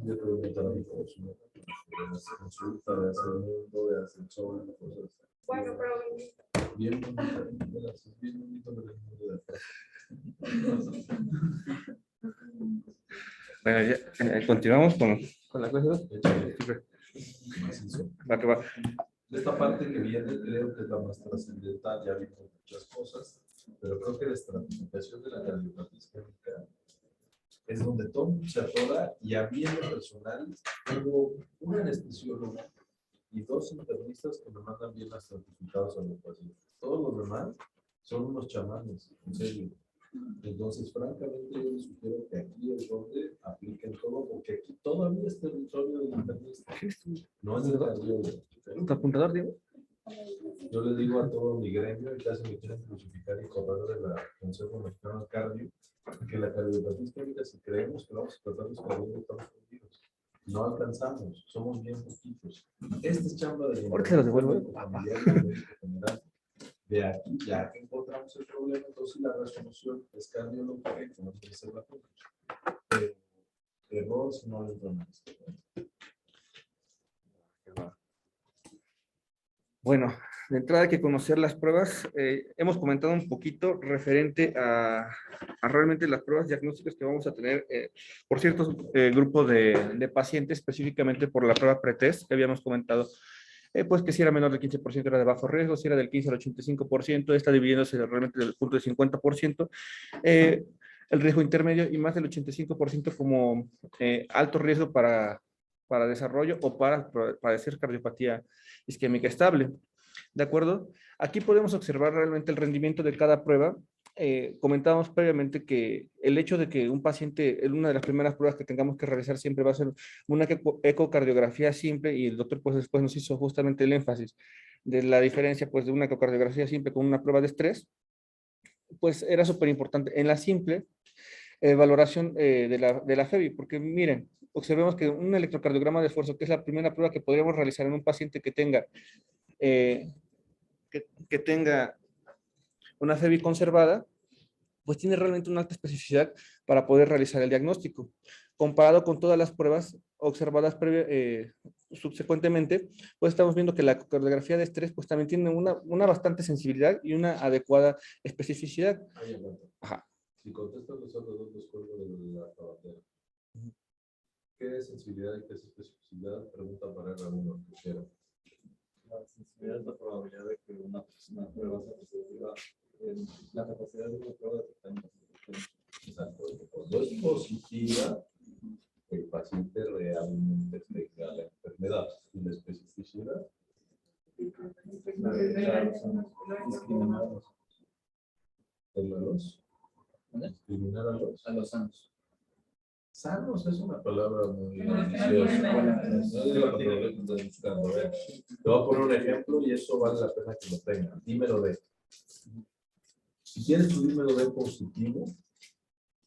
Yo creo que para mí como es una consulta de hacer el mundo, de hacer sol, cosas. Bueno, pero Bien bonito, bien bonito del mundo de atrás. Bueno, ya, continuamos con la clase 2. Va que va. Esta parte que viene creo que es la más trascendental, ya vimos muchas cosas, pero creo que la estratificación de la cardiopatía isquémica es donde todo se atora, y a mí en lo personal tengo un anestesiólogo y dos internistas que me mandan bien estratificados a los pacientes. Todos los demás son unos chamanes, en serio. Entonces, francamente, yo les sugiero que aquí es donde apliquen todo, porque aquí todavía es territorio del internista, no es del cardiólogo. ¿Tu apuntador, Diego? Yo le digo a todo mi gremio, y casi me quieren crucificar y correr de la Consejo Mexicano de Cardio, que la cardiopatía isquémica, si creemos que vamos a tratar los cardiólogos, estamos perdidos. No alcanzamos, somos bien poquitos. Esta es chamba de Ahorita se los devuelvo. general. De aquí ya que encontramos el problema, entonces la resolución es cardiológica y tenemos que hacer la cosa. Pero error si no le entran. Bueno, de entrada hay que conocer las pruebas. Hemos comentado un poquito referente a realmente las pruebas diagnósticas que vamos a tener por ciertos grupos de pacientes, específicamente por la prueba pretest que habíamos comentado. Pues que si era menor del 15% era de bajo riesgo, si era del 15 al 85%, está dividiéndose realmente del punto de 50%, el riesgo intermedio y más del 85% como alto riesgo para desarrollo o para padecer cardiopatía isquémica estable. ¿De acuerdo? Aquí podemos observar realmente el rendimiento de cada prueba. Comentábamos previamente que el hecho de que un paciente, una de las primeras pruebas que tengamos que realizar siempre va a ser una ecocardiografía simple, y el doctor pues después nos hizo justamente el énfasis de la diferencia pues de una ecocardiografía simple con una prueba de estrés, pues era súper importante en la simple valoración de la FEBI, porque miren, observemos que un electrocardiograma de esfuerzo, que es la primera prueba que podríamos realizar en un paciente que tenga que tenga una FEBI conservada, pues tiene realmente una alta especificidad para poder realizar el diagnóstico. Comparado con todas las pruebas observadas subsecuentemente, pues estamos viendo que la cardiografía de estrés pues también tiene una bastante sensibilidad y una adecuada especificidad. Ajá. Si contestas los otros dos, los cuelgo de la tabatera. ¿Qué es sensibilidad y qué es especificidad? Pregunta para R1, que quiera. La sensibilidad es la probabilidad de que una prueba sea positiva, la capacidad de una prueba de detectar. Exacto. Cuando es positiva, el paciente realmente tenga la enfermedad, y la especificidad. Discriminados. Discriminar a los sanos. Sanos es una palabra muy deliciosa. No es la palabra que estoy buscando. Te voy a poner un ejemplo y eso vale la pena que lo tengan. Dímelo D. Si tienes tu dímelo D positivo,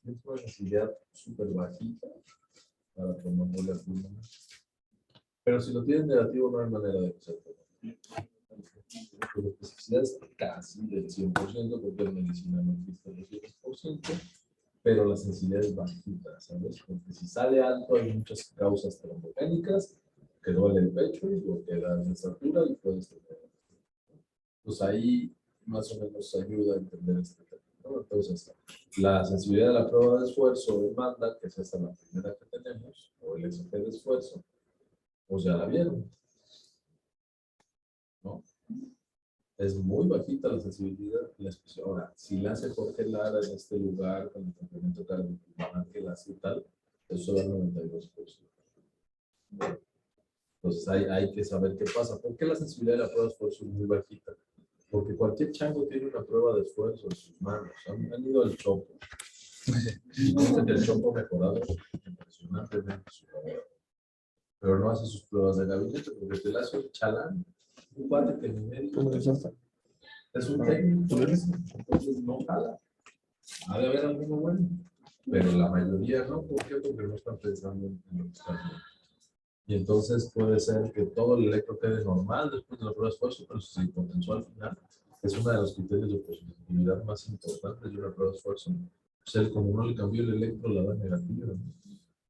es una necesidad súper bajita para tromboembolia pulmonar. Pero si lo tienes negativo, no hay manera de que se tome. La especificidad es casi del 100%, porque en medicina no existe el 100%. Pero la sensibilidad es bajita, ¿sabes? Porque si sale alto hay muchas causas trombogénicas, que duele el pecho y lo que da desatura y puedes tener. Pues ahí más o menos ayuda a entender este tema, ¿no? Entonces, la sensibilidad de la prueba de esfuerzo demanda, que es esta la primera que tenemos, o el SP de esfuerzo, pues ya la vieron, ¿no? Es muy bajita la sensibilidad. Ahora, si la hace Jorge Lara en este lugar con el complemento cardiopulmonar que la hace y tal, eso da 92%. Entonces hay que saber qué pasa. ¿Por qué la sensibilidad de la prueba de esfuerzo es muy bajita? Porque cualquier chango tiene una prueba de esfuerzo en sus manos. Han ido al chopo. Y dicen que el chopo ha mejorado impresionantemente su labor. Pero no hace sus pruebas de gabinete porque te la hace el chalán. Un cuate que ni médico es un técnico, entonces no jala. Ha de haber alguno bueno, pero la mayoría no. ¿Por qué? Porque no están pensando en lo que están viendo. Y entonces puede ser que todo el electro quede normal después de la prueba de esfuerzo, pero si se hipotensó al final, es uno de los criterios de positividad más importantes de una prueba de esfuerzo. O sea, como no le cambió el electro, la da negativa, ¿no?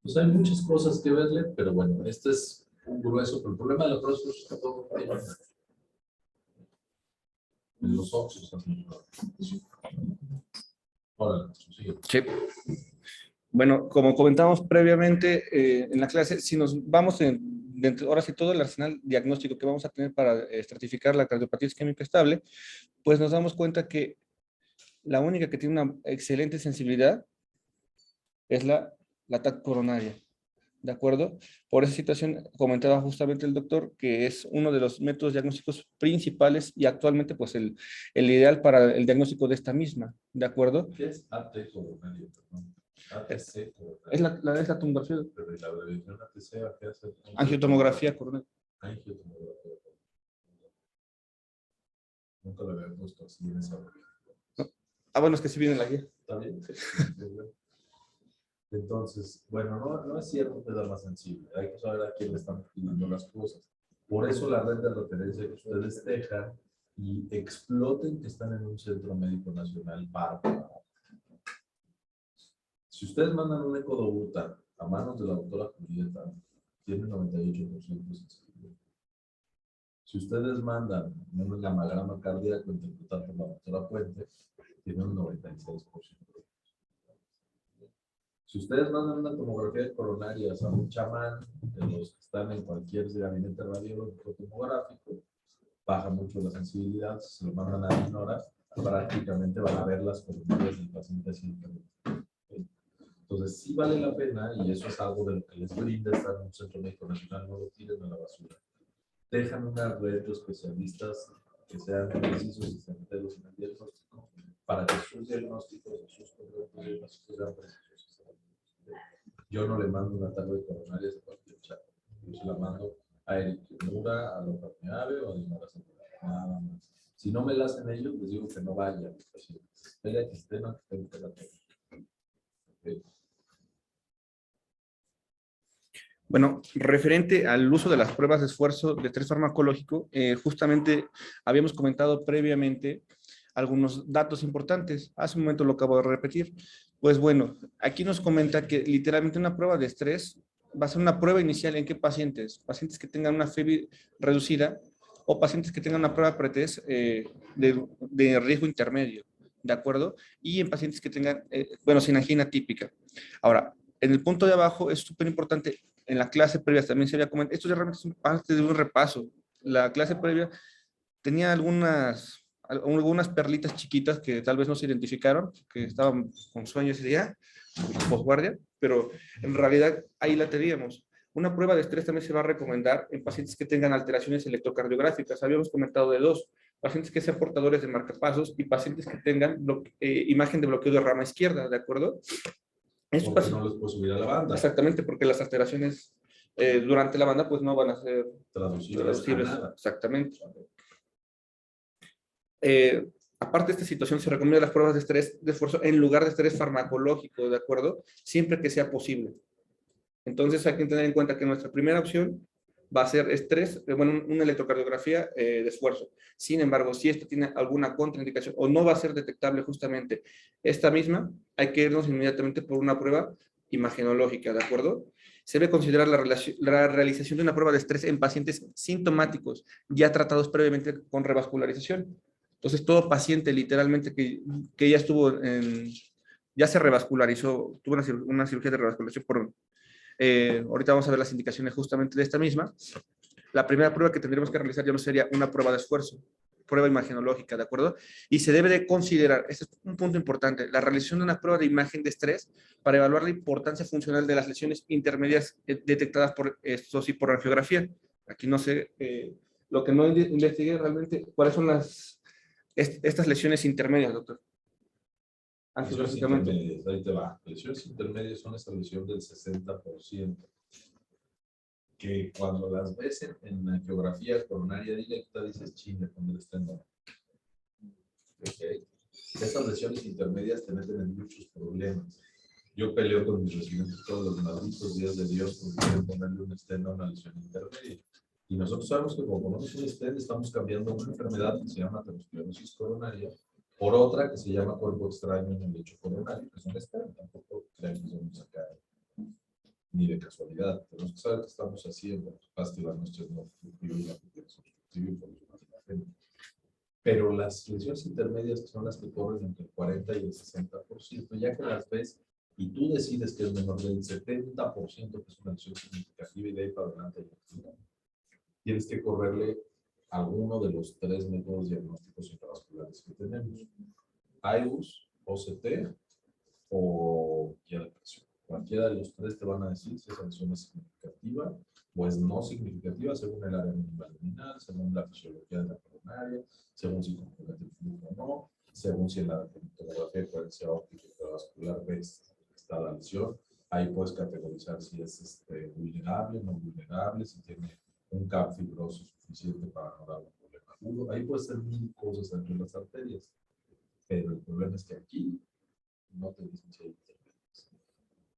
Pues hay muchas cosas que verle, pero bueno, este es un grueso, pero el problema de la prueba de esfuerzo es que todo tiene en los óxidos. Ahora, sigue. Sí. Bueno, como comentamos previamente en la clase, si nos vamos ahora sí todo el arsenal diagnóstico que vamos a tener para estratificar la cardiopatía isquémica estable, pues nos damos cuenta que la única que tiene una excelente sensibilidad es la TAC coronaria, ¿de acuerdo? Por esa situación comentaba justamente el doctor que es uno de los métodos diagnósticos principales y actualmente pues el ideal para el diagnóstico de esta misma, ¿de acuerdo? ¿Qué es AT coronario? ATC coronario. Es la tomografía. Pero la abreviación ATC, ¿a qué hace? Angiotomografía coronaria. Angiotomografía. Nunca lo había puesto así en esa. Ah, bueno, es que sí viene en la guía. ¿Está bien? Entonces, bueno, no es cierto que es la más sensible. Hay que saber a quién le están pidiendo las cosas. Por eso la red de referencia que ustedes dejan y exploten que están en un centro médico nacional bárbaro. Si ustedes mandan un ecodobuta a manos de la doctora Julieta, tiene 98% de sensibilidad. Si ustedes mandan un gammagrama cardíaco interpretado por la doctora Puente, tiene un 96%. Si ustedes mandan una tomografía de coronarias a un chamán de los que están en cualquier gabinete radiológico tomográfico, baja mucho la sensibilidad. Si se lo mandan a Dinora, prácticamente van a ver las coronarias del paciente así. Entonces, sí vale la pena, y eso es algo de lo que les brinda estar en un centro médico nacional, no lo tiren a la basura. Dejan una red de especialistas que sean precisos y certeros en el diagnóstico para que sus diagnósticos y sus diagnósticos sean precisos. Yo no le mando una tabla de coronarias a cualquier chat. Yo se la mando a Eric Mura, a López Meave o a Dinora Zamora. Nada más. Si no me la hacen ellos, les digo que no vayan. Espera que estén a que tengo que la tengo. Okay. Bueno, referente al uso de las pruebas de esfuerzo de estrés farmacológico, justamente habíamos comentado previamente algunos datos importantes. Hace un momento lo acabo de repetir. Pues bueno, aquí nos comenta que literalmente una prueba de estrés va a ser una prueba inicial en qué pacientes. Pacientes que tengan una fiebre reducida o pacientes que tengan una prueba pretest de riesgo intermedio, ¿de acuerdo? Y en pacientes que tengan, bueno, sin angina típica. Ahora, en el punto de abajo es súper importante. En la clase previa también se había comentado, esto ya realmente es parte de un repaso. La clase previa tenía algunas perlitas chiquitas que tal vez no se identificaron, que estaban con sueño ese día, posguardia, pero en realidad ahí la teníamos. Una prueba de estrés también se va a recomendar en pacientes que tengan alteraciones electrocardiográficas. Habíamos comentado de dos, pacientes que sean portadores de marcapasos y pacientes que tengan imagen de bloqueo de rama izquierda, ¿de acuerdo? Porque no los puedo subir a la banda. Exactamente, porque las alteraciones durante la banda pues no van a ser traducibles. Exactamente. Aparte de esta situación, se recomienda las pruebas de estrés de esfuerzo en lugar de estrés farmacológico, ¿de acuerdo? Siempre que sea posible. Entonces hay que tener en cuenta que nuestra primera opción va a ser estrés, bueno, una electrocardiografía de esfuerzo. Sin embargo, si esto tiene alguna contraindicación o no va a ser detectable justamente esta misma, hay que irnos inmediatamente por una prueba imagenológica, ¿de acuerdo? Se debe considerar la realización de una prueba de estrés en pacientes sintomáticos ya tratados previamente con revascularización. Entonces, todo paciente literalmente que ya estuvo ya se revascularizó, tuvo una cirugía de revascularización ahorita vamos a ver las indicaciones justamente de esta misma. La primera prueba que tendríamos que realizar ya no sería una prueba de esfuerzo, prueba imagenológica, ¿de acuerdo? Y se debe de considerar, este es un punto importante, la realización de una prueba de imagen de estrés para evaluar la importancia funcional de las lesiones intermedias detectadas por esto sí por radiografía. Aquí no sé, lo que no investigué realmente, ¿cuáles son estas lesiones intermedias, doctor? Lesiones intermedias, ahí te va. Lesiones intermedias son esta lesión del 60%, que cuando las ves en la geografía coronaria directa, dices, chinga, cuando está en donde. Okay. Estas lesiones intermedias te meten en muchos problemas. Yo peleo con mis residentes todos los malditos días de Dios porque quieren ponerle un esteno a una lesión intermedia. Y nosotros sabemos que como ponemos un stent, estamos cambiando una enfermedad que se llama aterosclerosis coronaria por otra que se llama cuerpo extraño en el lecho coronario, que es un stent. Tampoco crean que somos acá ni de casualidad. Tenemos que saber qué estamos haciendo para activar nuestro obstructivo y la obstructivo y por eso más la gente. Pero las lesiones intermedias, que son las que corren entre el 40 y el 60%, ya que las ves y tú decides que es menor del 70%, que es una lesión significativa, y de ahí para adelante, tienes que correrle alguno de los 3 métodos diagnósticos intravasculares que tenemos: IBUS, OCT o guía de presión. Cualquiera de los 3 te van a decir si esa lesión es significativa o es no significativa, según el área mínima luminal, según la fisiología de la coronaria, según si compromete el flujo o no, según si en la tomografía de coherencia óptica intravascular ves está la lesión. Ahí puedes categorizar si es vulnerable, no vulnerable, si tiene un CAP fibroso suficiente para no dar un problema agudo. Ahí puede ser 1000 cosas entre las arterias, pero el problema es que aquí no te dicen si hay intermedias.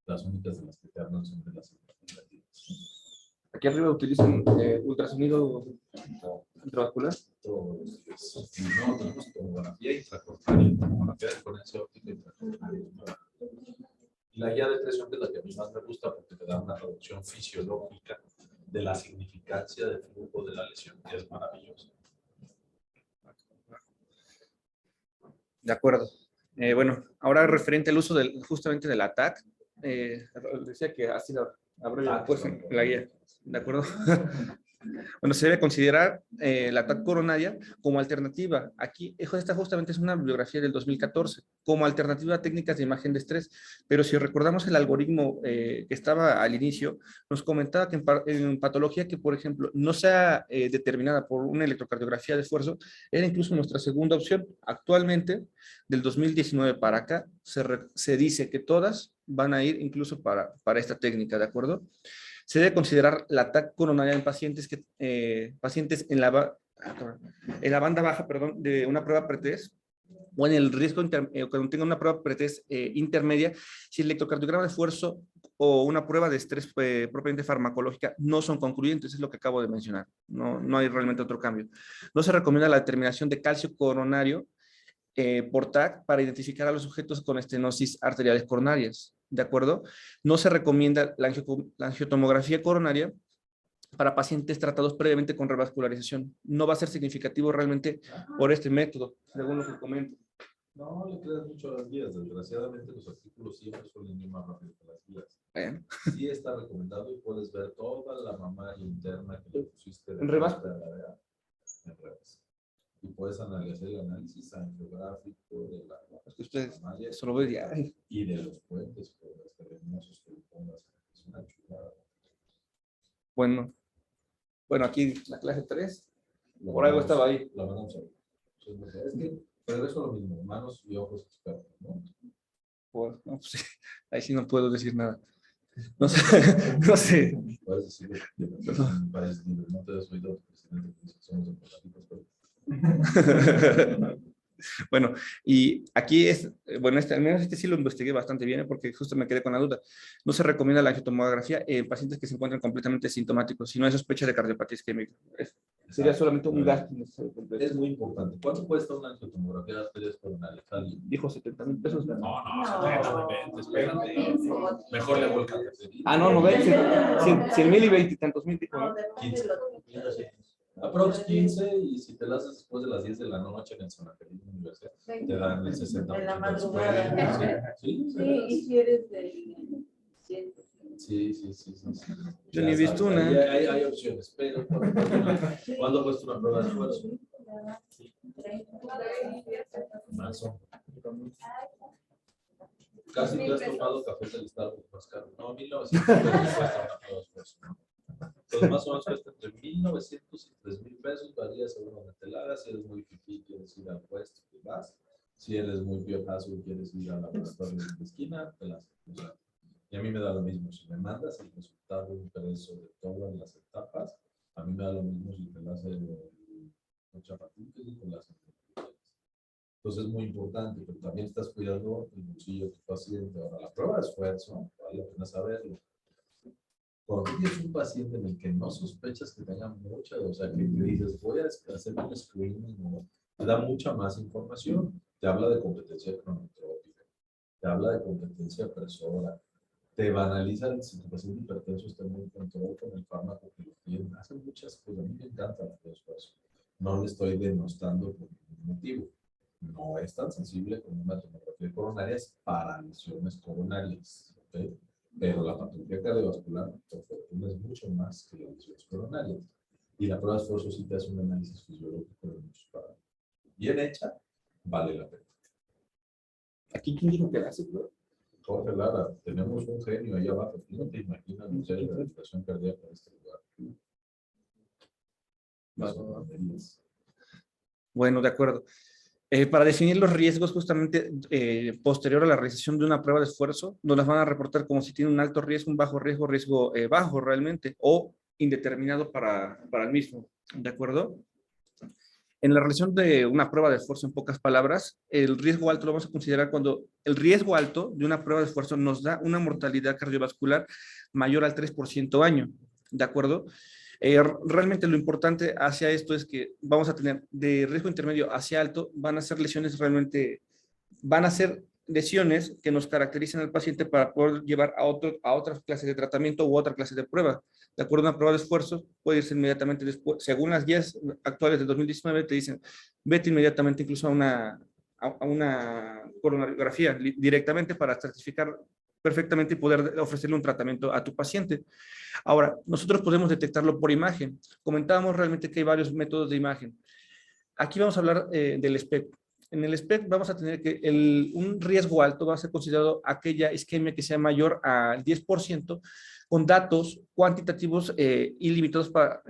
Las únicas de las que te hablan son de las significativas. Aquí arriba utilizan ultrasonido intravascular. Todos los días. Y no, tenemos tomografía intracoronaria, tomografía de coherencia óptica intracoronaria. Y la guía de presión, que es la que a mí más me gusta porque te da una reducción fisiológica de la significancia del flujo de la lesión, que es maravilloso. De acuerdo. Bueno, ahora referente al uso justamente del ATAC, decía que así lo habrá puesto en la guía. ¿De acuerdo? Bueno, se debe considerar la TAC coronaria como alternativa. Aquí, esta justamente es una bibliografía del 2014, como alternativa a técnicas de imagen de estrés. Pero si recordamos el algoritmo que estaba al inicio, nos comentaba que en patología que, por ejemplo, no sea determinada por una electrocardiografía de esfuerzo, era incluso nuestra segunda opción. Actualmente, del 2019 para acá, se dice que todas van a ir incluso para esta técnica, ¿de acuerdo? Se debe considerar la TAC coronaria en pacientes en la banda baja, perdón, de una prueba pretest o en el riesgo cuando tenga una prueba pretest intermedia, si el electrocardiograma de esfuerzo o una prueba de estrés propiamente farmacológica no son concluyentes, es lo que acabo de mencionar. No hay realmente otro cambio. No se recomienda la determinación de calcio coronario por TAC para identificar a los sujetos con estenosis arteriales coronarias, ¿de acuerdo? No se recomienda la angiotomografía coronaria para pacientes tratados previamente con revascularización. No va a ser significativo realmente por este método, según lo que comento. No le creas mucho a las guías. Desgraciadamente, los artículos siempre suelen ir más rápido que las guías. Sí está recomendado y puedes ver toda la mamaria interna que le pusiste en revas. En revas. Y puedes analizar el análisis angiográfico de la es que ustedes mamaria eso lo ven diario. Y de los puentes hermosos que le pongas. Es una chulada. Bueno, aquí la clase 3, por algo estaba ahí. La mandamos ahí. Es que regreso a lo mismo, manos y ojos expertos, ¿no? Pues, no, pues, ahí sí no puedo decir nada. No sé, no sé. Puedes decir que es un país libre, no te has oído a tu presidente que somos democráticos, pero... Bueno, y aquí es, bueno, al menos este sí lo investigué bastante bien, porque justo me quedé con la duda. No se recomienda la angiotomografía en pacientes que se encuentran completamente sintomáticos, si no hay sospecha de cardiopatía isquémica. Sería solamente un gasto. Es muy importante. ¿Cuánto cuesta una angiotomografía de arterias coronarias? Dijo 70,000 pesos. No, 70 no inventes, espérate. Mejor le hago el cateterismo. Ah, no, 100,000 y 20 y tantos mil, dijo, ¿no? 15. Aprox 15, y si te la haces después de las 10 de la noche en el Sanaferino Universidad, te dan el 60%. En la madrugada. Sí, y si eres de... Sí. Yo ni he visto una. Hay opciones, pero ¿cuándo cuesta una prueba de esfuerzo? Marzo. Casi te has tomado café del Starbucks más caro. No, 1900 pesos cuesta una prueba de esfuerzo. Entonces, más o menos cuesta entre 1,900 y 3,000 pesos, varía según donde te la hagas. Si eres muy fifí, quieres ir al puesto, te vas. Si eres muy piojazo y quieres ir al laboratorio de la esquina, te las haces. Y a mí me da lo mismo. Si me mandas el resultado impreso de todas las etapas, a mí me da lo mismo si te la hace el chapatín que si te la hace. Entonces es muy importante, pero también estás cuidando el bolsillo de tu paciente. Ahora, la prueba de esfuerzo, vale la pena saberlo. Cuando tienes un paciente en el que no sospechas que tenga mucha, o sea, que dices, voy a hacer un screening, o te da mucha más información. Te habla de competencia cronotrópica, te habla de competencia presora, te banalizan si tu paciente hipertenso está muy en control con el fármaco que lo tiene. Hacen muchas cosas. A mí me encanta el esfuerzo. No le estoy denostando por ningún motivo. No es tan sensible como una tomografía coronaria para lesiones coronarias. ¿Okay? Pero la patología cardiovascular, por fortuna, es mucho más que las lesiones coronarias. Y la prueba de esfuerzo sí te hace un análisis fisiológico de muchos parámetros. Bien hecha, vale la pena. ¿Aquí quién dijo que la hace? Jorge Lara, tenemos un genio ahí abajo. ¿Tú no te imaginas hacer la respiración cardíaca en este lugar? Bueno, de acuerdo. Para definir los riesgos justamente posterior a la realización de una prueba de esfuerzo, nos las van a reportar como si tiene un alto riesgo, un bajo riesgo, riesgo bajo realmente, o indeterminado para el mismo, ¿de acuerdo? En la realización de una prueba de esfuerzo, en pocas palabras, el riesgo alto lo vamos a considerar cuando el riesgo alto de una prueba de esfuerzo nos da una mortalidad cardiovascular mayor al 3% año, ¿de acuerdo? Realmente lo importante hacia esto es que vamos a tener de riesgo intermedio hacia alto, van a ser lesiones realmente, van a ser lesiones que nos caracterizan al paciente para poder llevar a otras clases de tratamiento u otra clase de prueba. De acuerdo a una prueba de esfuerzo, puede irse inmediatamente después, según las guías actuales de 2019, te dicen, vete inmediatamente incluso a una coronariografía directamente para certificar perfectamente y poder ofrecerle un tratamiento a tu paciente. Ahora, nosotros podemos detectarlo por imagen. Comentábamos realmente que hay varios métodos de imagen. Aquí vamos a hablar del SPECT. En el SPECT vamos a tener que un riesgo alto va a ser considerado aquella isquemia que sea mayor al 10% con datos cuantitativos ilimitados para,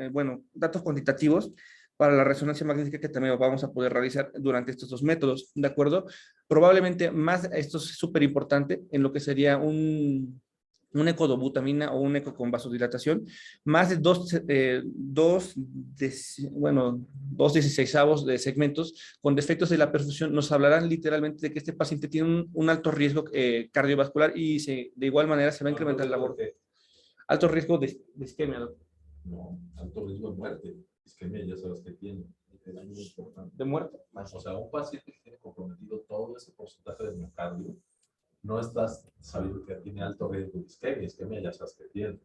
datos cuantitativos para la resonancia magnética que también vamos a poder realizar durante estos dos métodos, ¿de acuerdo? Probablemente más, esto es súper importante, en lo que sería un ecodobutamina o un eco con vasodilatación, más de dos 16avos de segmentos con defectos de la perfusión nos hablarán literalmente de que este paciente tiene un alto riesgo cardiovascular y de igual manera se va a incrementar el labor. Alto riesgo de isquemia, ¿no? No, alto riesgo de muerte. Isquemia ya sabes que tiene. Es muy importante. ¿De muerte? O sea, un paciente que tiene comprometido todo ese porcentaje de miocardio, no estás sabiendo que tiene alto riesgo de isquemia ya sabes que tiene.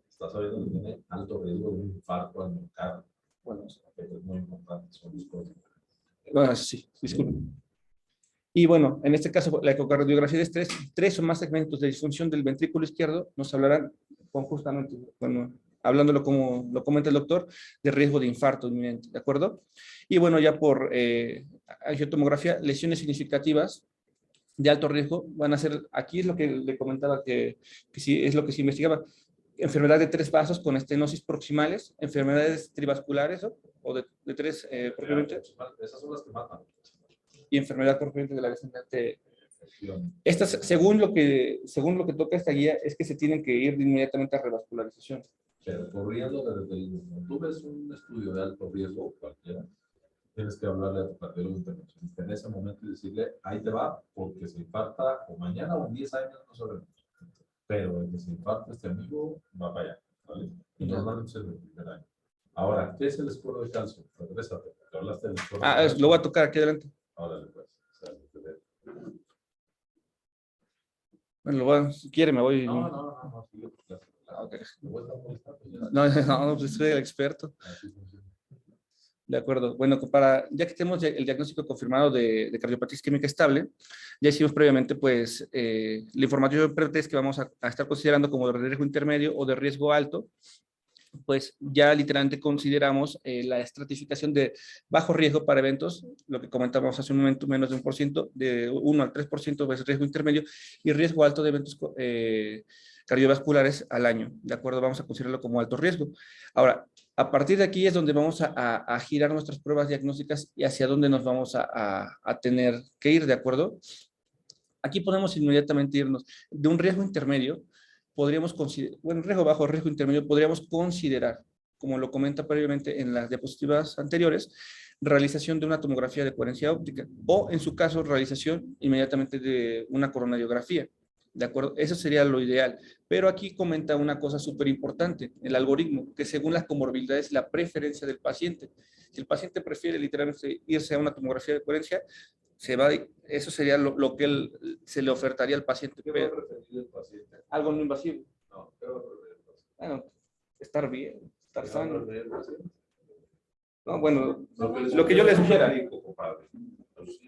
Estás sabiendo que tiene alto riesgo de un infarto al miocardio. Bueno, eso es muy importante, son dos cosas. Bueno, sí, disculpen. Y bueno, en este caso, la ecocardiografía de estrés, 3 o más segmentos de disfunción del ventrículo izquierdo nos hablarán con justamente, bueno, hablándolo como lo comenta el doctor, de riesgo de infarto inminente, ¿de acuerdo? Y bueno, ya por angiotomografía, lesiones significativas de alto riesgo van a ser, aquí es lo que le comentaba que sí, es lo que se investigaba, enfermedad de 3 vasos con estenosis proximales, enfermedades trivasculares o de 3 propiamente. Esas son las que matan. Y enfermedad propiamente de la descendente. Estas, según lo que toca esta guía, es que se tienen que ir inmediatamente a revascularización. Pero por riesgo, cuando tú ves un estudio de alto riesgo, cualquiera, tienes que hablarle a tu cardiólogo intervencionista en ese momento y decirle, ahí te va, porque se infarta o mañana o en 10 años, no sabemos. Pero de que se infarta este amigo, va para allá, ¿vale? Y normalmente es el primer año. Ahora, ¿qué es el escudo de calcio? Regrésate, te hablaste del escudo de calcio. Lo voy a tocar aquí adelante. Órale, pues. Bueno, si quiere me voy. No. Okay. No, pues soy el experto. De acuerdo. Bueno, ya que tenemos el diagnóstico confirmado de cardiopatía isquémica estable, ya hicimos previamente, pues, la información pretest que vamos a estar considerando como de riesgo intermedio o de riesgo alto, pues ya literalmente consideramos la estratificación de bajo riesgo para eventos, lo que comentamos hace un momento, menos de 1%, de 1 al 3% es riesgo intermedio, y riesgo alto de eventos cardiovasculares al año, ¿de acuerdo? Vamos a considerarlo como alto riesgo. Ahora, a partir de aquí es donde vamos a girar nuestras pruebas diagnósticas y hacia dónde nos vamos a tener que ir, ¿de acuerdo? Aquí podemos inmediatamente irnos de un riesgo intermedio, podríamos considerar, bueno, riesgo bajo, riesgo intermedio, podríamos considerar, como lo comenta previamente en las diapositivas anteriores, realización de una tomografía de coherencia óptica o, en su caso, realización inmediatamente de una coronariografía. ¿De acuerdo? Eso sería lo ideal. Pero aquí comenta una cosa súper importante, el algoritmo, que según las comorbilidades, la preferencia del paciente. Si el paciente prefiere literalmente irse a una tomografía de coherencia, eso sería lo que se le ofertaría al paciente. ¿Qué va a preferir el paciente? Algo no invasivo. No, ¿qué va a preferir el paciente? Bueno, estar bien, estar ¿Qué va a sano. preferir el paciente? No, bueno, Lo que yo le sugiera. sugiera. Compadre. Pues sí.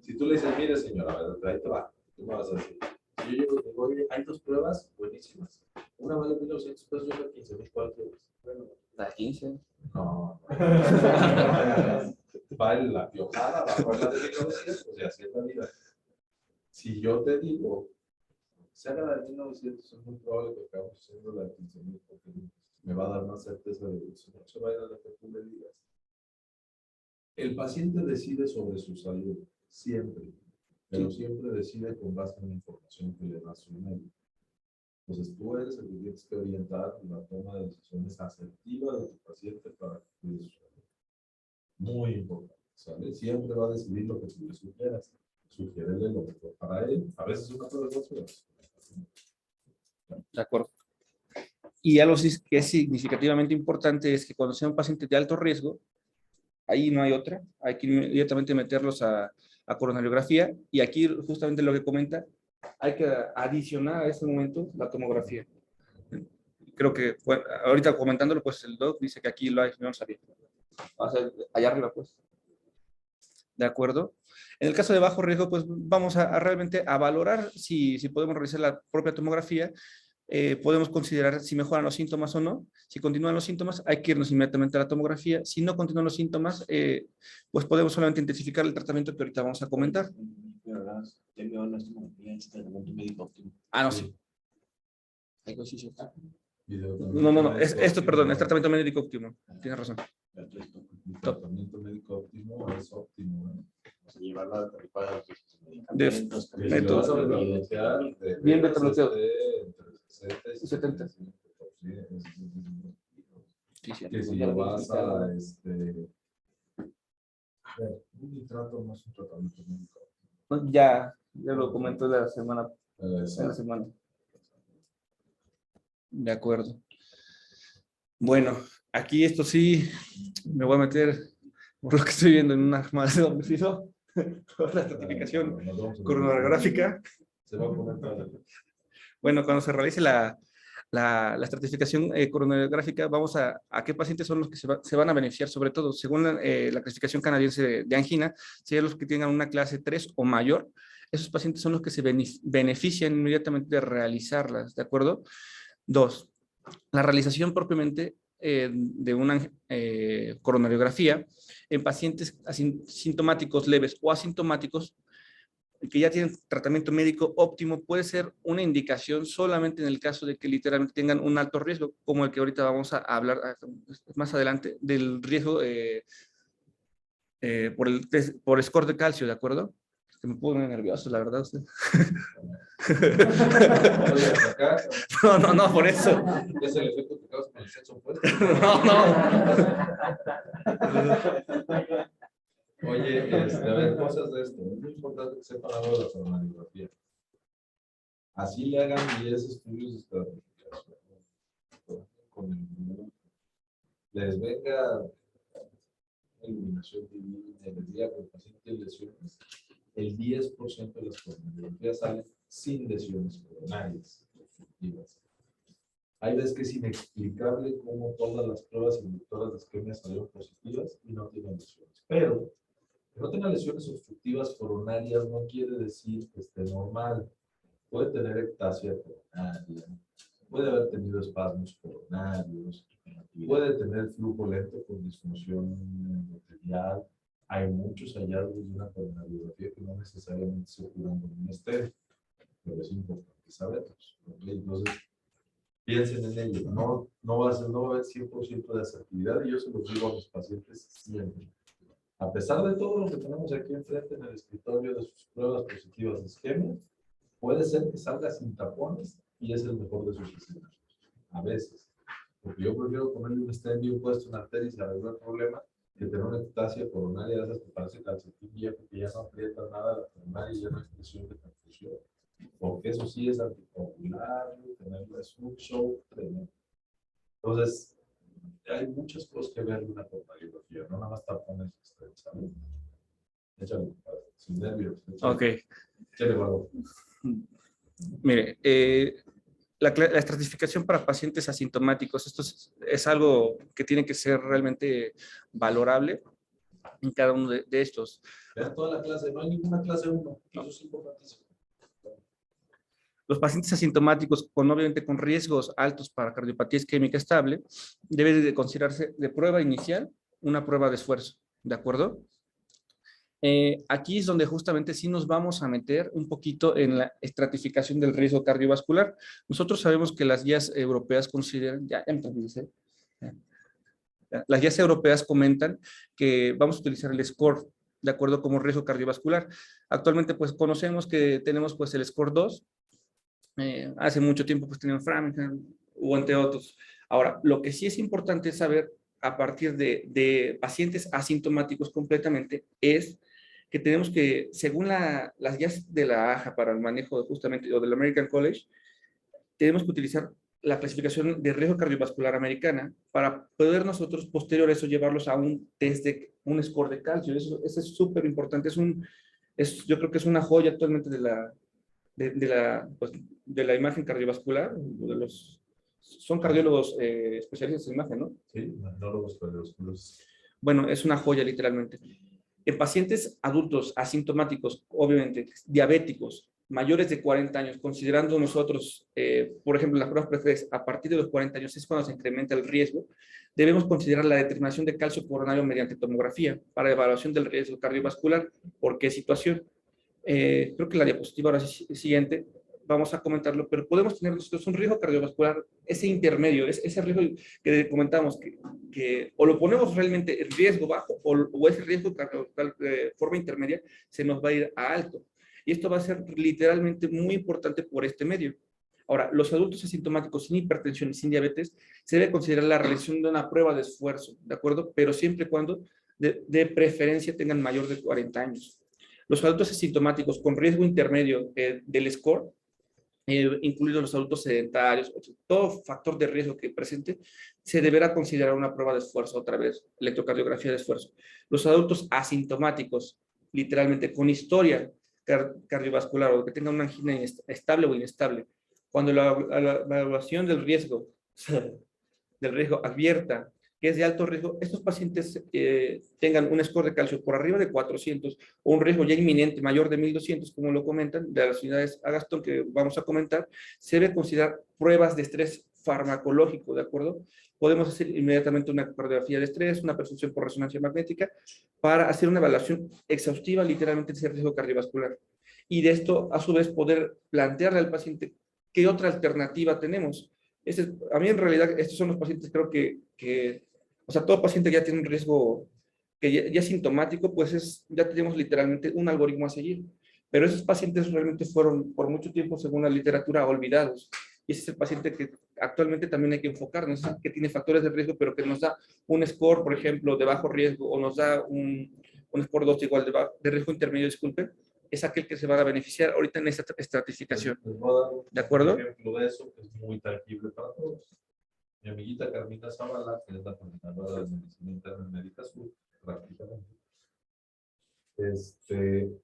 Si tú le dices, mire señora, ahí te va, tú me vas a decir. Si yo llego y digo, oye, hay 2 pruebas buenísimas. Una vale 1,900 pesos y otra 15,000. ¿Cuál quieres? Bueno, La 15. no. Vale la piojada, bajo la de 1900, pues ya así es la vida. Si yo te digo, se haga la de 1900, es muy probable que acabemos haciendo la de 15,000, porque me va a dar más certeza de eso. No se vaya a lo que tú le digas. El paciente decide sobre su salud, siempre, pero siempre decide con base en la información que le da su médico. Entonces tú eres el que tienes que orientar la toma de decisiones asertivas de tu paciente para que cuide su salud. Muy importante, ¿sabes? Siempre va a decidir lo que tú le sugieras. Sugiérele lo mejor para él. A veces una prueba de 2 pruebas. De acuerdo. Y algo que es significativamente importante es que cuando sea un paciente de alto riesgo, ahí no hay otra, hay que inmediatamente meterlos a coronariografía, y aquí justamente lo que comenta, hay que adicionar a ese momento la tomografía. Creo que, bueno, ahorita comentándolo, pues el doc dice que aquí lo hay, no lo sabía. O sea, allá arriba, pues. ¿De acuerdo? En el caso de bajo riesgo, pues vamos a realmente a valorar si podemos realizar la propia tomografía. Podemos considerar si mejoran los síntomas o no. Si continúan los síntomas, hay que irnos inmediatamente a la tomografía. Si no continúan los síntomas, pues podemos solamente intensificar el tratamiento que ahorita vamos a comentar. Ah, no, sí. Algo sí, sí. No. Esto, perdón, es tratamiento médico óptimo. Tienes razón. El tratamiento médico óptimo es óptimo, ¿eh? Llevarla a Si lo vas a betabloquear, Bien betabloqueado. entre 60 y 70. Sí, que si lo vas a, a ver, un nitrato no es un tratamiento médico. Ya lo comentó la semana. Exacto. De acuerdo. Bueno, aquí esto sí, me voy a meter, por lo que estoy viendo, en una más de domicilio, por la certificación coronariográfica. Se va a comentar. Bueno, cuando se realice la estratificación coronariográfica, vamos a qué pacientes son los que se van a beneficiar, sobre todo, según la clasificación canadiense de angina, serían los que tengan una clase 3 o mayor. Esos pacientes son los que se benefician inmediatamente de realizarlas, ¿de acuerdo? 2, la realización propiamente de una coronariografía en pacientes asintomáticos leves o asintomáticos que ya tienen tratamiento médico óptimo, puede ser una indicación solamente en el caso de que literalmente tengan un alto riesgo, como el que ahorita vamos a hablar más adelante, del riesgo por score de calcio, ¿de acuerdo? Que me pone nervioso, la verdad. Usted. Oye, acá, No, por eso. es el efecto que causa con el sexo opuesto. Oye, a ver, cosas de esto. Es muy importante que sepan algo de la coronariografía. Así le hagan 10 estudios de estratificación. Con el les venga iluminación divina, les diga que el paciente tiene lesiones, el 10% de las coronariografías salen sin lesiones coronarias. Hay veces que es inexplicable cómo todas las pruebas inductoras de isquemia salieron positivas y no tienen lesiones. Pero que no tenga lesiones obstructivas coronarias no quiere decir que esté normal. Puede tener ectasia coronaria, puede haber tenido espasmos coronarios, puede tener flujo lento con disfunción endotelial. Hay muchos hallazgos de una coronariografía que no necesariamente se curan con un estéreo, pero es importante saberlos. Entonces, piensen en ello. No va a haber 100% de asertividad, y yo se los digo a mis pacientes siempre. A pesar de todo lo que tenemos aquí enfrente en el escritorio de sus pruebas positivas de isquemia, puede ser que salga sin tapones y es el mejor de sus escenarios. A veces. Porque yo prefiero ponerle un stent bien puesto en arteria y se arregla el problema que tener una ectasia coronaria de esas que parece calcetín viejo, que ya no aprieta nada la coronaria y ya no hay presión de perfusión. porque eso sí es anticoagular, tener un show tremendo. Entonces, hay muchas cosas que ver en una radiografía, no nada más tapones externos, ¿sabes? Échale, sin nervios. Ok. Échale valor. Mire, la estratificación para pacientes asintomáticos, esto es algo que tiene que ser realmente valorable en cada uno de estos. Vean toda la clase, no hay ninguna clase 1, eso es importantísimo. Los pacientes asintomáticos, obviamente con riesgos altos para cardiopatía isquémica estable, debe de considerarse de prueba inicial una prueba de esfuerzo, ¿de acuerdo? Aquí es donde justamente sí nos vamos a meter un poquito en la estratificación del riesgo cardiovascular. Nosotros sabemos que las guías europeas consideran, las guías europeas comentan que vamos a utilizar el score de acuerdo como riesgo cardiovascular. Actualmente pues conocemos que tenemos pues el score 2, hace mucho tiempo pues tenían Framingham o entre otros. Ahora, lo que sí es importante saber a partir de pacientes asintomáticos completamente es que tenemos que, según las guías de la AJA para el manejo justamente, o del American College, tenemos que utilizar la clasificación de riesgo cardiovascular americana para poder nosotros posterior a eso llevarlos a un test de un score de calcio. Eso es súper importante. Yo creo que es una joya actualmente pues, de la imagen cardiovascular. Son cardiólogos especialistas en imagen, ¿no? Sí, neurólogos cardiovasculares. Bueno, es una joya literalmente. En pacientes adultos asintomáticos, obviamente, diabéticos, mayores de 40 años, considerando nosotros, por ejemplo, las pruebas preferidas a partir de los 40 años es cuando se incrementa el riesgo, debemos considerar la determinación de calcio coronario mediante tomografía para evaluación del riesgo cardiovascular. ¿Por qué situación? Creo que la diapositiva ahora siguiente, vamos a comentarlo, pero podemos tener nosotros un riesgo cardiovascular, ese intermedio, ese riesgo que comentamos, que o lo ponemos realmente en riesgo bajo o ese riesgo cardiovascular de forma intermedia se nos va a ir a alto. Y esto va a ser literalmente muy importante por este medio. Ahora, los adultos asintomáticos sin hipertensión y sin diabetes, se debe considerar la realización de una prueba de esfuerzo, ¿de acuerdo? Pero siempre y cuando de preferencia tengan mayor de 40 años. Los adultos asintomáticos con riesgo intermedio del score, incluidos los adultos sedentarios, todo factor de riesgo que presente, se deberá considerar una prueba de esfuerzo, otra vez, electrocardiografía de esfuerzo. Los adultos asintomáticos, literalmente con historia cardiovascular o que tengan una angina estable o inestable, cuando la evaluación del riesgo advierta que es de alto riesgo, estos pacientes tengan un score de calcio por arriba de 400 o un riesgo ya inminente mayor de 1200, como lo comentan, de las unidades Agastón que vamos a comentar, se debe considerar pruebas de estrés farmacológico, ¿de acuerdo? Podemos hacer inmediatamente una cardiografía de estrés, una perfusión por resonancia magnética, para hacer una evaluación exhaustiva literalmente de ese riesgo cardiovascular. Y de esto, a su vez, poder plantearle al paciente qué otra alternativa tenemos. A mí en realidad estos son los pacientes, creo o sea, todo paciente que ya tiene un riesgo que ya es sintomático, pues ya tenemos literalmente un algoritmo a seguir. Pero esos pacientes realmente fueron por mucho tiempo, según la literatura, olvidados. Y ese es el paciente que actualmente también hay que enfocarnos, que tiene factores de riesgo, pero que nos da un score, por ejemplo, de bajo riesgo, o nos da un score 2 igual de riesgo intermedio, disculpen, es aquel que se va a beneficiar ahorita en esta estratificación. Les voy a dar ¿De acuerdo? un ejemplo de eso que es muy tangible para todos. Mi amiguita Carmina Zavala, que es la coordinadora de medicina interna en Médica Sur, prácticamente.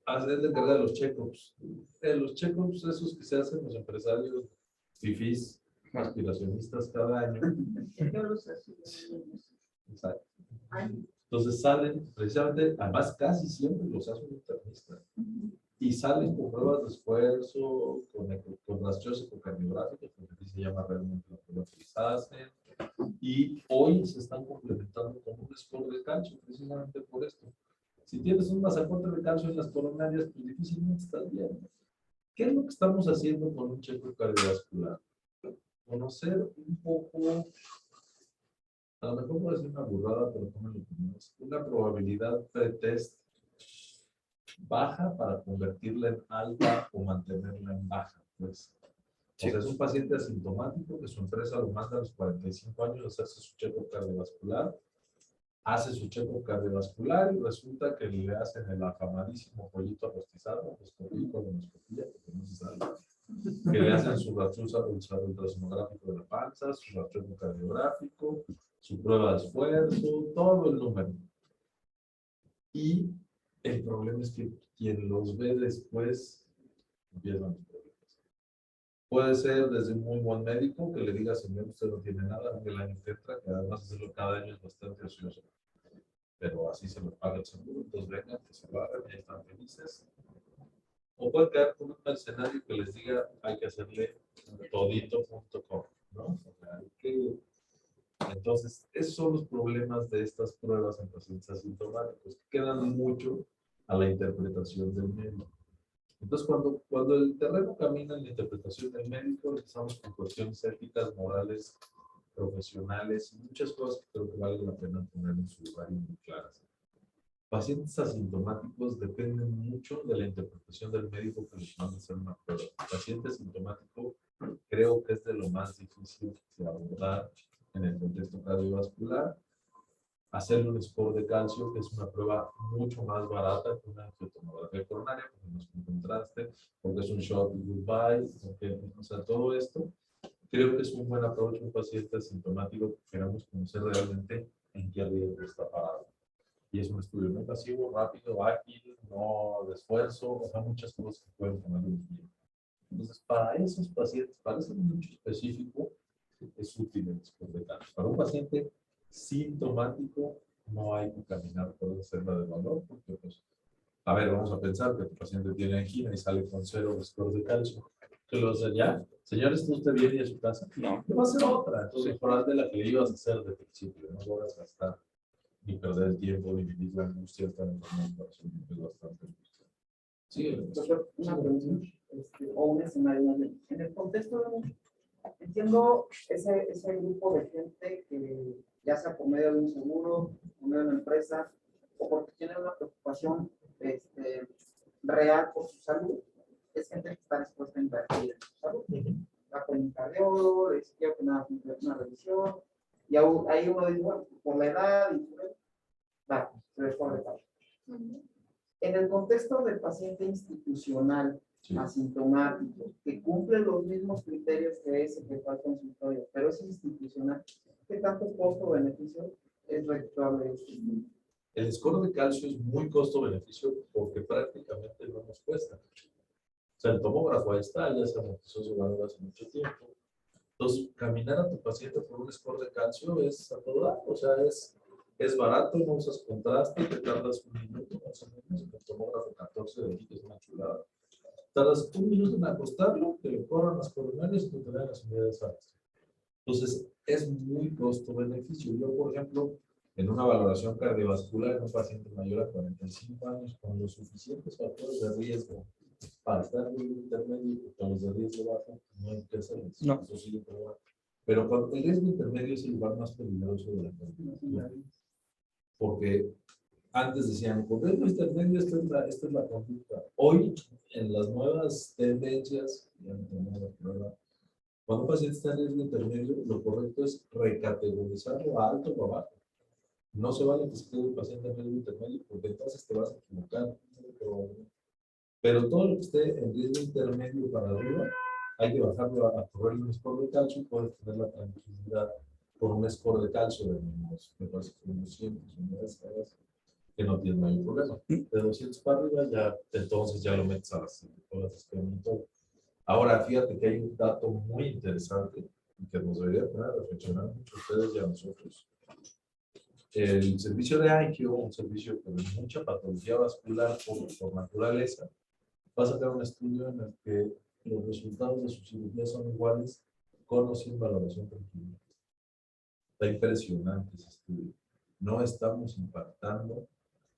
Hace de verdad los check-ups. Los check-ups esos que se hacen los empresarios fifís, aspiracionistas cada año. Yo los hacía. Exacto. Entonces salen, precisamente, además casi siempre los hace un internista. Y salen con pruebas de esfuerzo, con rastreos ecocardiográficos, porque aquí se llama realmente la prueba que les hacen. Y hoy se están complementando con un score de calcio, precisamente por esto. Si tienes un pasaporte de calcio en las coronarias, pues difícilmente estás bien. ¿Qué es lo que estamos haciendo con un checo cardiovascular? Conocer un poco, a lo mejor puede ser una burrada, pero como lo ponemos, una probabilidad pretest baja para convertirla en alta o mantenerla en baja, pues. O sea, es un paciente asintomático que su empresa lo manda a los 45 años a hacerse su checo cardiovascular hace su checo cardiovascular y resulta que le hacen el afamadísimo pollito rostizado, pues colonoscopía, porque no se sabe, que le hacen su ultrasonográfico de la panza, su rastreo cardiográfico, su prueba de esfuerzo, todo el número. Y el problema es que quien los ve después empiezan los problemas. Puede ser desde un muy buen médico que le diga, señor, usted no tiene nada, el año que entra, que además hacerlo cada año es bastante ocioso. Pero así se los paga el seguro, entonces vengan, que se lo hagan, ya están felices. O pueden quedar con un mercenario que les diga, hay que hacerle todito.com, ¿no? O sea, hay que... Entonces, esos son los problemas de estas pruebas en pacientes asintomáticos, que quedan mucho a la interpretación del médico. Entonces, cuando el terreno camina en la interpretación del médico, empezamos con cuestiones éticas, morales, profesionales, y muchas cosas que creo que vale la pena poner en su lugar y muy claras. Pacientes asintomáticos dependen mucho de la interpretación del médico que les manda a hacer una prueba. El paciente asintomático creo que es de lo más difícil de abordar en el contexto cardiovascular. Hacerle un score de calcio, que es una prueba mucho más barata que una angiotomografía coronaria, porque nos encontraste, porque es un shot y goodbye, porque, o sea, todo esto, creo que es un buen approach a un paciente asintomático que queramos conocer realmente en qué riesgo está parado. Y es un estudio no invasivo, rápido, ágil, no de esfuerzo, o sea, muchas cosas que pueden poner en pie. Entonces, para esos pacientes, para ese nicho específico, es útil el score de calcio. Para un paciente sintomático, no hay que caminar por reserva de valor, porque, pues, a ver, vamos a pensar que tu paciente tiene angina y sale con 0 de score de calcio. Que lo hace ya, señor, ¿está usted bien y a su casa? No. ¿Qué va a hacer otra? Entonces, por haz de la que le ibas a hacer de principio, no vas a gastar ni perder el tiempo, ni vivir la angustia, estar enfermo, es bastante angustia. Sí, Doctor, una pregunta, o un escenario más bien. En el contexto de entiendo ese grupo de gente que ya sea por medio de un seguro, por medio de una empresa, o porque tiene una preocupación real por su salud, es gente que está dispuesta a invertir en su salud. Va con un cardiólogo, quiero que me haga una revisión, y ahí uno dice, bueno, por la edad, y va, se les pone tal. En el contexto del paciente institucional, sí. asintomático, que cumple los mismos criterios que ese que fue al consultorio, pero es institucional, ¿qué tanto costo-beneficio es redituable? El score de calcio es muy costo-beneficio porque prácticamente no nos cuesta. O sea, el tomógrafo ahí está, ya se amortizó su valor hace mucho tiempo. Entonces, caminar a tu paciente por un score de calcio es a todo dar. O sea, es barato, no usas contraste, te tardas un minuto, más o menos. El tomógrafo 14 de aquí, que es una chulada. Tardas un minuto en acostarlo, que le corran las coronarias y que te den las unidades altas. Entonces, es muy costo-beneficio. Yo, por ejemplo, en una valoración cardiovascular en un paciente mayor a 45 años, con los suficientes factores de riesgo para estar en el intermedio y con los de riesgo bajo, no hay que hacerles. No. Eso sí, pero cuando el riesgo intermedio es el lugar más peligroso de la cardiovascular. Porque antes decían, con riesgo intermedio, esta es la conducta. Hoy, en las nuevas tendencias, cuando un paciente está en riesgo intermedio, lo correcto es recategorizarlo a alto o a bajo. No se vale que se quede el paciente en riesgo intermedio, porque entonces te vas a equivocar. Pero todo lo que esté en riesgo intermedio para arriba, hay que bajarlo a correr un score de calcio y puedes tener la tranquilidad con un score de calcio de menos, me parece que unos 100 unidades, que no tiene mayor problema. De 200 para arriba, ya, entonces ya lo metes a las experimentales. Ahora, fíjate que hay un dato muy interesante que nos debería poner a reflexionar mucho ustedes y a nosotros. El servicio de angio, un servicio con mucha patología vascular por naturaleza, va a sacar un estudio en el que los resultados de su cirugía son iguales con o sin valoración clínica. Está impresionante ese estudio. No estamos impactando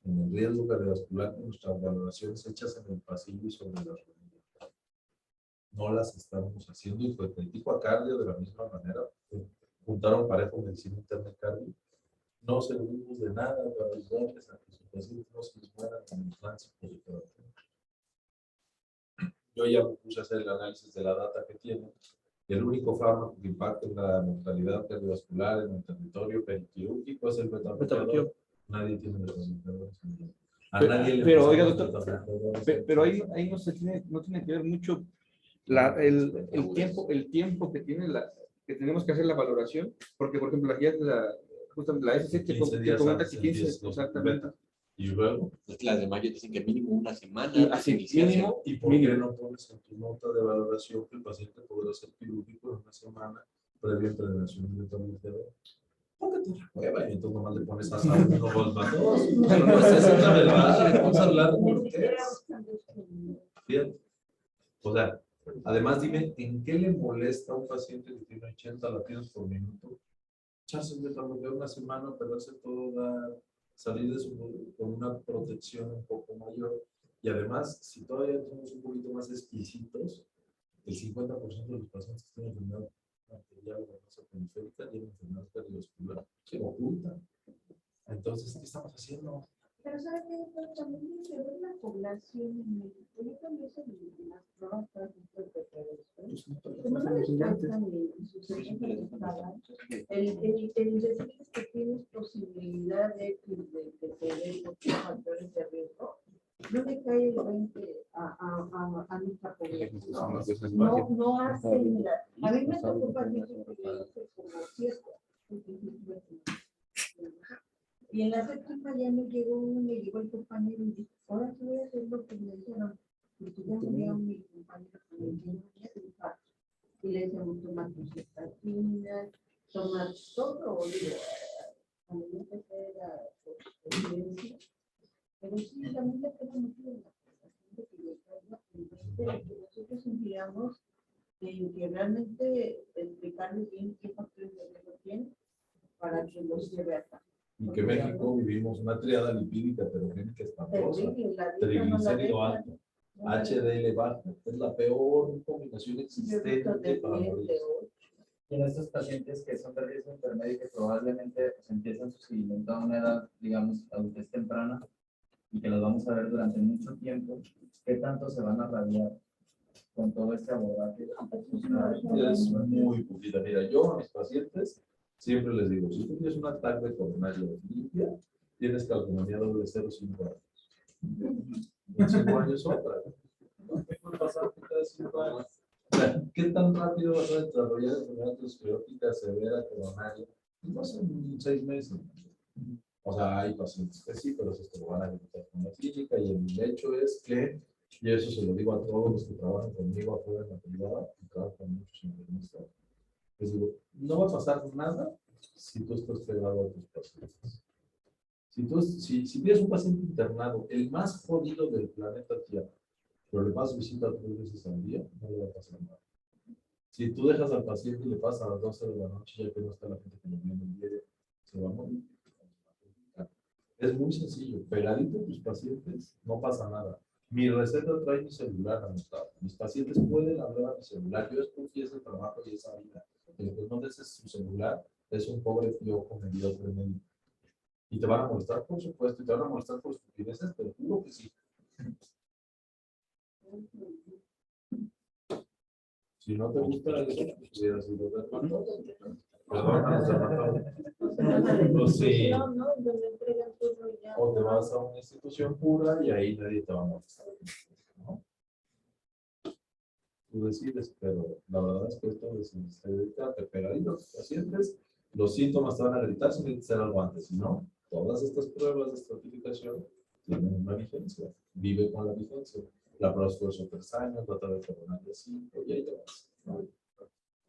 en el riesgo cardiovascular con nuestras valoraciones hechas en el pasillo y sobre las rodillas. No las estamos haciendo, y pues critico a cardio de la misma manera. Juntaron parejo medicina interna y cardio. No servimos de nada para ayudarles a que sus pacientes no se les mueran en el tránsito de terapia. Yo ya me puse a hacer el análisis de la data que tienen Y el único fármaco que impacta en la mortalidad cardiovascular en el territorio periquirúrgico es el beta-bloqueador. Nadie tiene beta-bloqueadores. A nadie le Pero, oiga, pusieron doctor, beta-bloqueadores. pero ahí no tiene que ver mucho el tiempo que tiene que tenemos que hacer la valoración, porque por ejemplo justamente la SC que 15 días comenta antes que 15 empieza, exactamente. Y luego, Es que las de mayo dicen que mínimo una semana. Y antes de así, iniciarse. mínimo, ¿y por qué no pones en tu nota de valoración que el paciente podrá ser quirúrgico en una semana previa intervención de beta-bloqueador? Porque te la prueba y entonces nomás le pones a uno o a todos. Pero no es esa la verdad, vamos a hablar por qué es. Fíjate. O sea, además dime, ¿en qué le molesta a un paciente que tiene 80 latidos por minuto? Echarse un beta-bloqueador una semana, perderse toda, salir de con una protección un poco mayor. Y además, si todavía somos un poquito más exquisitos, el 50% de los pacientes que tienen enfermedad arterial o venosa periférica tienen enfermedad cardiovascular que oculta. Entonces, ¿qué estamos haciendo? Pero ¿sabes qué? También tiene que ver la población en México. Yo también sé de las pruebas para el no les cuentan ni sus servicios pagan. El decir que tienes posibilidad de tener factores de riesgo, no le cae el 20 a nuestra población. No hacen la... A mí me tocó pacientes que yo hice como cierto. Y en la séptima ya me llegó el compañero y dijo, ahora sí voy a hacer lo que me dijeron. Porque ya murió mi compañero con el infarto. Y le decíamos, toma tus estatinas, toma todo. Digo, cuando yo empecé era experiencia. Pero sí, también le tengo mucho en la paciente que le caiga que nosotros enviamos que realmente explicarles bien qué factores de riesgo tiene para que los lleve a cabo. Y que en México vivimos una triada lipídica heterogénica espantosa. Triglicérido alto, HDL bajo. Es la peor combinación existente para morir. Y en estos pacientes que son de riesgo intermedio que probablemente pues, empiezan su seguimiento a una edad, digamos, adultez temprana y que los vamos a ver durante mucho tiempo, ¿qué tanto se van a radiar con todo este abordaje? Es muy poquita. Mira, yo a mis pacientes siempre les digo, si tú tienes un ataque coronario limpia, tienes calcomanía doble 0,5 años. En 5 años otra. ¿No? ¿Qué puede pasar cada 5 años? O sea, ¿qué tan rápido vas a desarrollar enfermedad aterosclerótica severa coronaria? No sé, en 6 meses. O sea, hay pacientes que sí, pero esos te lo van a evitar con la clínica. Y el hecho es que, y eso se lo digo a todos los que trabajan conmigo afuera en la privada, y trabajo con muchos internistas, les digo, no va a pasar nada si tú estás pegado a tus pacientes. Si tienes un paciente internado, el más jodido del planeta Tierra, pero le vas a visitar 3 veces al día, no le va a pasar nada. Si tú dejas al paciente y le pasa a las 12 de la noche, ya que no está la gente que lo viene el día, se va a morir. Es muy sencillo, pegadito a tus pacientes, no pasa nada. Mi receta trae mi celular anotado. Mis pacientes pueden hablar a mi celular. Yo escogí ese trabajo y esa vida. El que no des su celular es un pobre piojo mediocre médico. Y te van a molestar, por supuesto, y te van a molestar por estupideces, pero juro que sí. Si no te gusta eso, pues hubiera sido dermatólogo. Perdón, los dermatólogos. Pues sí. O te vas a una institución pura y ahí nadie te va a molestar. ¿No? Tú decides, pero la verdad es que esto se dedica a pegadito a los pacientes. Los síntomas te van a gritar sin que hacer algo antes. Si no, todas estas pruebas de estratificación tienen una vigencia. Vive con la vigencia. La prueba esfuerzo 3 años, la otra vez coronaria 5, y ahí te vas. ¿No?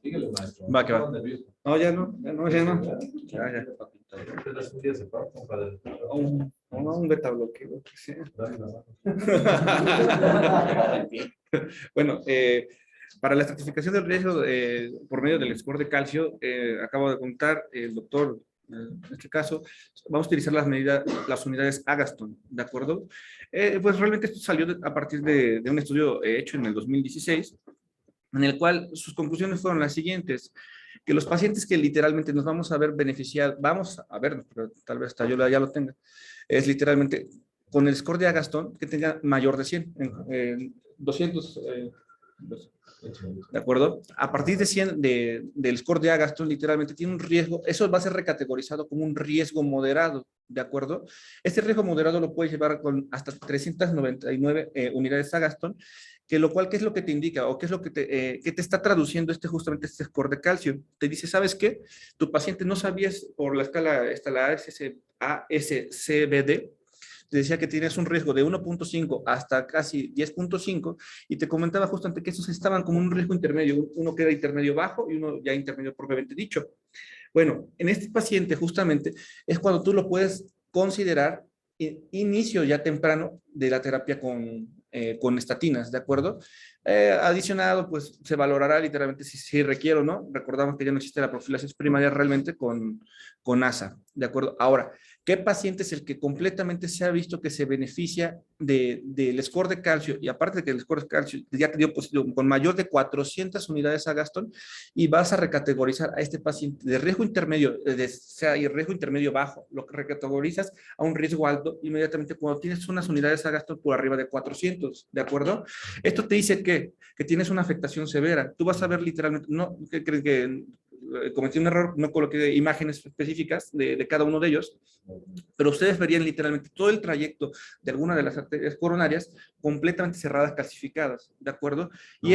Síguele, maestro. Va, que va. Nervioso. No, ya no. Ya. Te das un día separado, compadre. Un beta-bloqueo. Sí. Dale la mano. Bueno, para la estratificación del riesgo por medio del score de calcio, acabo de contar el doctor, en este caso, vamos a utilizar las unidades Agaston, ¿de acuerdo? Pues realmente esto salió a partir de un estudio hecho en el 2016, en el cual sus conclusiones fueron las siguientes: que los pacientes que literalmente nos vamos a ver beneficiados, vamos a ver, pero tal vez hasta yo ya lo tenga, es literalmente con el score de Agaston que tenga mayor de 100, 200, ¿De acuerdo? A partir de 100 del score de Agatston, literalmente tiene un riesgo, eso va a ser recategorizado como un riesgo moderado, ¿de acuerdo? Este riesgo moderado lo puedes llevar con hasta 399 unidades Agatston, que lo cual, ¿qué es lo que te indica? ¿O qué es lo que te está traduciendo justamente este score de calcio? Te dice, ¿sabes qué? Tu paciente no sabías por la escala, la ASCBD, te decía que tienes un riesgo de 1.5 hasta casi 10.5 y te comentaba justamente que esos estaban como un riesgo intermedio, uno que era intermedio bajo y uno ya intermedio propiamente dicho. Bueno, en este paciente justamente es cuando tú lo puedes considerar inicio ya temprano de la terapia con estatinas, ¿de acuerdo? Adicionado, pues se valorará literalmente si requiere o no. Recordamos que ya no existe la profilaxis primaria realmente con ASA, ¿de acuerdo? Ahora, ¿qué paciente es el que completamente se ha visto que se beneficia del score de calcio? Y aparte de que el score de calcio ya te dio positivo con mayor de 400 unidades Agatston y vas a recategorizar a este paciente de riesgo intermedio, y riesgo intermedio bajo, lo que recategorizas a un riesgo alto inmediatamente cuando tienes unas unidades Agatston por arriba de 400, ¿de acuerdo? Esto te dice que tienes una afectación severa. Tú vas a ver literalmente, no, que cometí un error, no coloqué imágenes específicas de cada uno de ellos, pero ustedes verían literalmente todo el trayecto de alguna de las arterias coronarias completamente cerradas, calcificadas, ¿de acuerdo? Y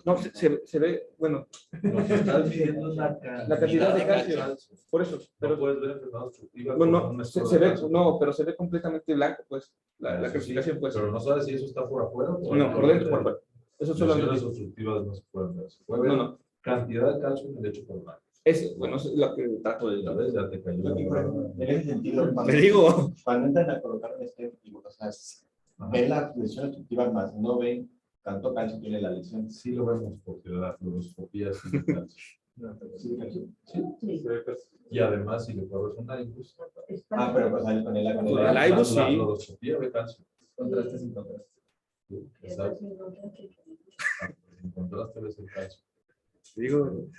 no, se ve, bueno, Nos estás midiendo la cantidad de calcio, por eso, pero no puedes ver enfermedad obstructiva. bueno, se ve, no, pero se ve completamente blanco, pues, la calcificación, pues. Pero no sabes si eso está por afuera o No, por dentro, por afuera. Eso solo lesiones obstructivas no se pueden ver. Se puede ver no. cantidad de calcio en el lecho coronario. Bueno, eso es lo que trato de... Ya ves, ya te cayó. En ese sentido, Me digo. cuando entran a colocar un stent, o sea, ven la lesión obstructiva más no ven tanto calcio tiene la lesión. Sí lo vemos porque la fluoroscopía sí de calcio. Sí. Y además, si le pones un IBUS, Pero pues ahí con el el IBUS, sí. la fluoroscopía ve calcio. Contraste sin contraste. Sí, exacto. En contraste ves el calcio. Digo,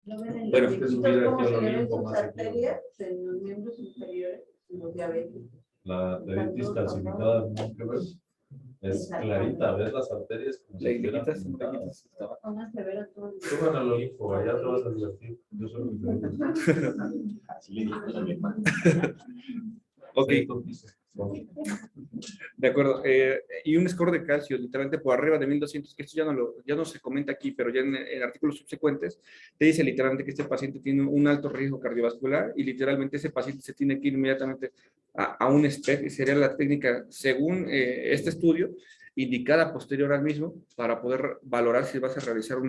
Lo ven en Bueno, los este es un viejitos, video cómo que se lo le vi un ven poco sus más arterias en los miembros inferiores, en los diabéticos. La arteritis calcificada de Monkeberg es clarita, ves las arterias como si estuvieran pintadas. Son las severas todas. Suban al Olimpo, allá te vas a divertir. Yo soy el Así le dijo a mi hermano. ok, de acuerdo. Y un score de calcio, literalmente por arriba de 1200, que esto ya no se comenta aquí, pero ya en artículos subsecuentes, te dice literalmente que este paciente tiene un alto riesgo cardiovascular y literalmente ese paciente se tiene que ir inmediatamente a un SPECT, y sería la técnica, según este estudio, indicada posterior al mismo, para poder valorar si vas a realizar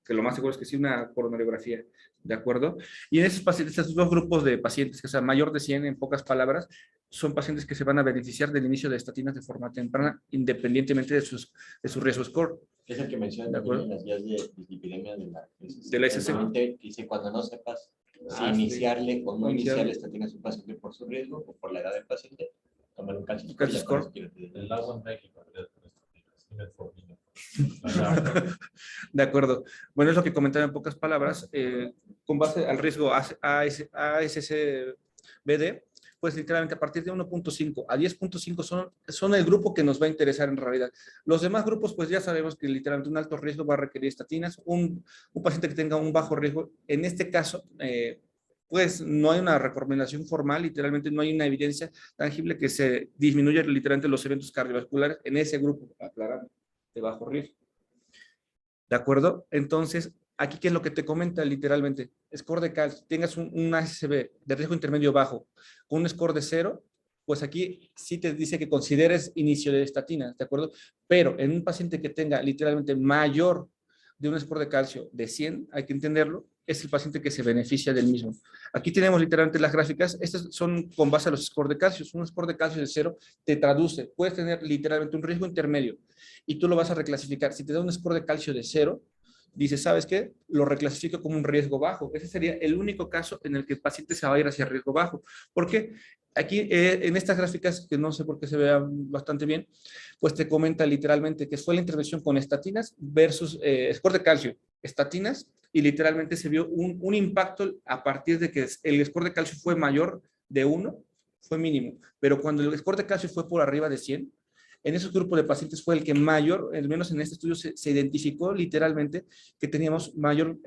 que lo más seguro es que sí, una coronariografía, ¿de acuerdo? Y en esos pacientes, estos dos grupos de pacientes, que sea mayor de 100, en pocas palabras, son pacientes que se van a beneficiar del inicio de estatinas de forma temprana, independientemente de su riesgo score. Es el que menciona también en las guías de dislipidemia de la SC. que dice cuando no sepas si Ah, sí. iniciarle o no Iniciarle. iniciarle estatinas a un paciente por su riesgo o por la edad del paciente, tomar un calcio Calcio score. El agua en México. De acuerdo. Bueno, es lo que comentaba en pocas palabras. Con base al riesgo ASCBD, pues literalmente a partir de 1.5 a 10.5 son el grupo que nos va a interesar en realidad. Los demás grupos, pues ya sabemos que literalmente un alto riesgo va a requerir estatinas. Un paciente que tenga un bajo riesgo, en este caso, pues no hay una recomendación formal, literalmente no hay una evidencia tangible que se disminuya literalmente los eventos cardiovasculares en ese grupo, aclarando, de bajo riesgo. ¿De acuerdo? Entonces, aquí, ¿qué es lo que te comenta literalmente? Score de calcio, tengas un ASCB de riesgo intermedio bajo, con un score de 0, pues aquí sí te dice que consideres inicio de estatinas, ¿de acuerdo? Pero en un paciente que tenga literalmente mayor de un score de calcio de 100, hay que entenderlo, es el paciente que se beneficia del mismo. Aquí tenemos literalmente las gráficas, estas son con base a los scores de calcio. Un score de calcio de 0 te traduce, puedes tener literalmente un riesgo intermedio y tú lo vas a reclasificar. Si te da un score de calcio de 0, dices, ¿sabes qué? Lo reclasifico como un riesgo bajo. Ese sería el único caso en el que el paciente se va a ir hacia riesgo bajo. ¿Por qué? Aquí en estas gráficas, que no sé por qué se vean bastante bien, pues te comenta literalmente que fue la intervención con estatinas versus score de calcio, estatinas, y literalmente se vio un impacto a partir de que el score de calcio fue mayor de 1, fue mínimo, pero cuando el score de calcio fue por arriba de 100, en esos grupos de pacientes fue el que mayor, al menos en este estudio se identificó literalmente que teníamos mayor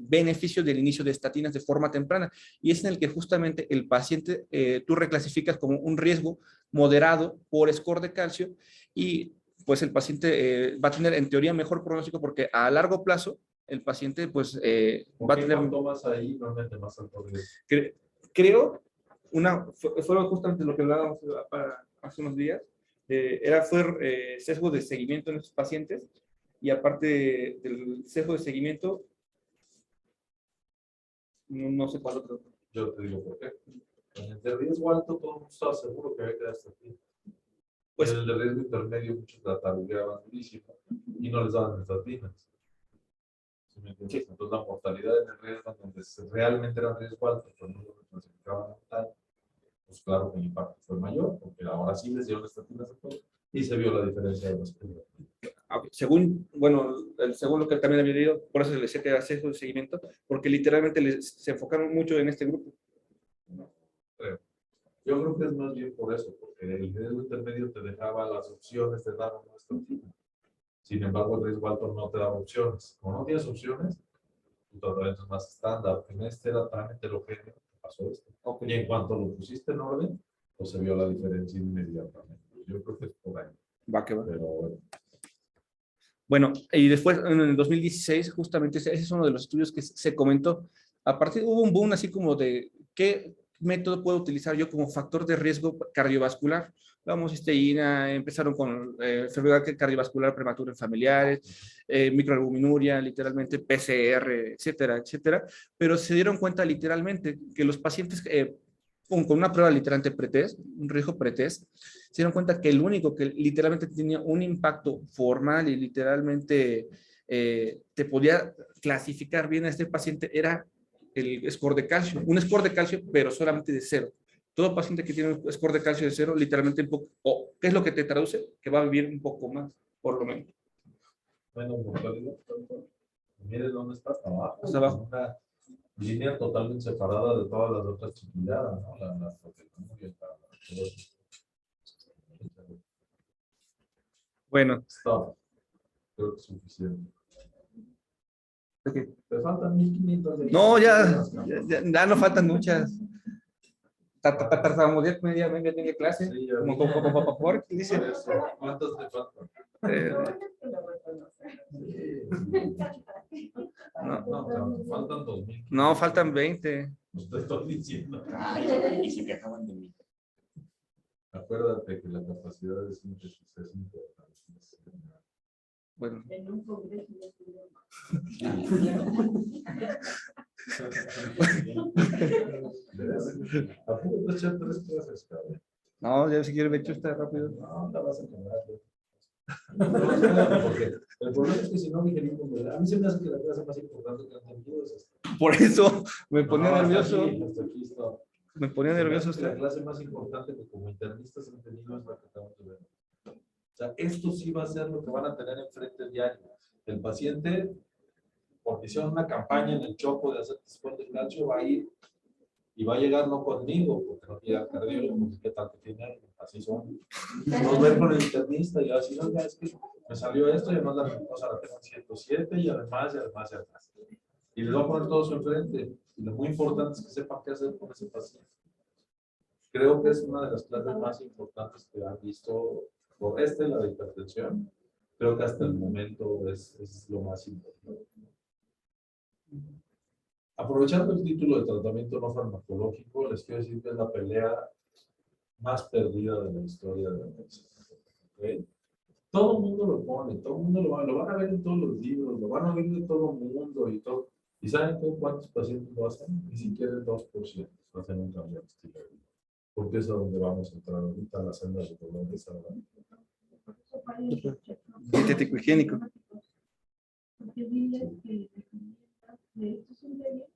beneficio del inicio de estatinas de forma temprana, y es en el que justamente el paciente tú reclasificas como un riesgo moderado por score de calcio, y pues el paciente va a tener en teoría mejor pronóstico porque a largo plazo el paciente pues va a tener... ¿Cuánto más ahí, normalmente más alto riesgo? Creo, fue justamente lo que hablábamos hace unos días, fue sesgo de seguimiento en estos pacientes, y aparte del sesgo de seguimiento, no sé cuál otro. Yo te digo por qué. En el de riesgo alto todo el mundo estaba seguro que había que dar estatina. Pues en el de riesgo intermedio muchos la tarugueaban durísimo y no les daban estatinas. ¿Sí me entiendes? Sí. Entonces la mortalidad en el riesgo donde realmente era riesgo alto, pero no lo clasificaban tal, pues claro que el impacto fue mayor, porque ahora sí les dieron estatinas a todos y se vio la diferencia de las pruebas. Según, bueno, según lo que también había leído, por eso se les decía que era sesgo de seguimiento, porque literalmente se enfocaron mucho en este grupo. No, creo. Yo creo que es más bien por eso, porque el riesgo intermedio te dejaba las opciones de dar una estatina. Sin embargo, el riesgo alto no te daba opciones. Como no tienes opciones, tu tratamiento es más estándar. En este era tan heterogéneo, pasó esto. Okay. Y en cuanto lo pusiste en orden, pues se vio la diferencia inmediatamente. Yo creo que es por ahí. Va que va. Pero bueno. Bueno, y después en el 2016, justamente ese es uno de los estudios que se comentó. A partir hubo un boom así como de qué método puedo utilizar yo como factor de riesgo cardiovascular. Vamos, empezaron con enfermedad cardiovascular prematura en familiares, microalbuminuria, literalmente PCR, etcétera, etcétera. Pero se dieron cuenta literalmente que los pacientes con una prueba literalmente pretest, un riesgo pretest, se dieron cuenta que el único que literalmente tenía un impacto formal y literalmente te podía clasificar bien a este paciente era el score de calcio. Un score de calcio, pero solamente de 0. Todo paciente que tiene un score de calcio de 0, literalmente un poco, ¿qué es lo que te traduce? Que va a vivir un poco más, por lo menos. Bueno, miren dónde está, hasta abajo. Hasta abajo. Una línea totalmente separada de todas las otras chiquilladas, ¿no? La proteinuria, bueno. Está, creo que es suficiente. Okay. Te faltan 1500 de... No, ya no faltan muchas. Tardamos 10 media tenga clase. Sí, como por dice. ¿Cuántas te faltan? No, faltan 2000. No, faltan 20. Te estoy diciendo. Ay, y si viajaban de mí. Acuérdate que la capacidad de síntesis es importante. Bueno. En un congreso de ¿A poco te echan 3 clases, cabrón? No, ya si quiere me echo está rápido. No, la vas a tomar. Porque el problema es que si no digerimos, a mí se me hace que la clase más importante que han tenido es esta. Por eso me ponía nervioso. Hasta aquí está. Me ponía nervioso. La clase más importante que como internistas han tenido es la que acabamos de ver. O sea, esto sí va a ser lo que van a tener enfrente diario. El paciente, porque hicieron una campaña en el Chopo de hacer después del calcio, va a ir y va a llegar no conmigo, porque no tiene cardiólogo, porque qué tanto tiene, así son. Nos ven con el internista y así, no, es que me salió esto y además la glucosa la tengo en 107 y además. Y les va a poner todo su enfrente. Y lo muy importante es que sepan qué hacer con ese paciente. Creo que es una de las clases más importantes que han visto por la de hipertensión. Creo que hasta el momento es lo más importante. Aprovechando el título de tratamiento no farmacológico, les quiero decir que es la pelea más perdida de la historia de la medicina. ¿Okay? Todo el mundo lo pone, todo el mundo lo van a ver en todos los libros, lo van a ver de todo el mundo y todo. ¿Y saben cuántos pacientes lo hacen? Ni siquiera el 2% hacen un cambio de estilo de vida. Porque es a donde vamos a entrar ahorita, a la senda de dolor de salud. Dietético higiénico. Porque diles que de estos son de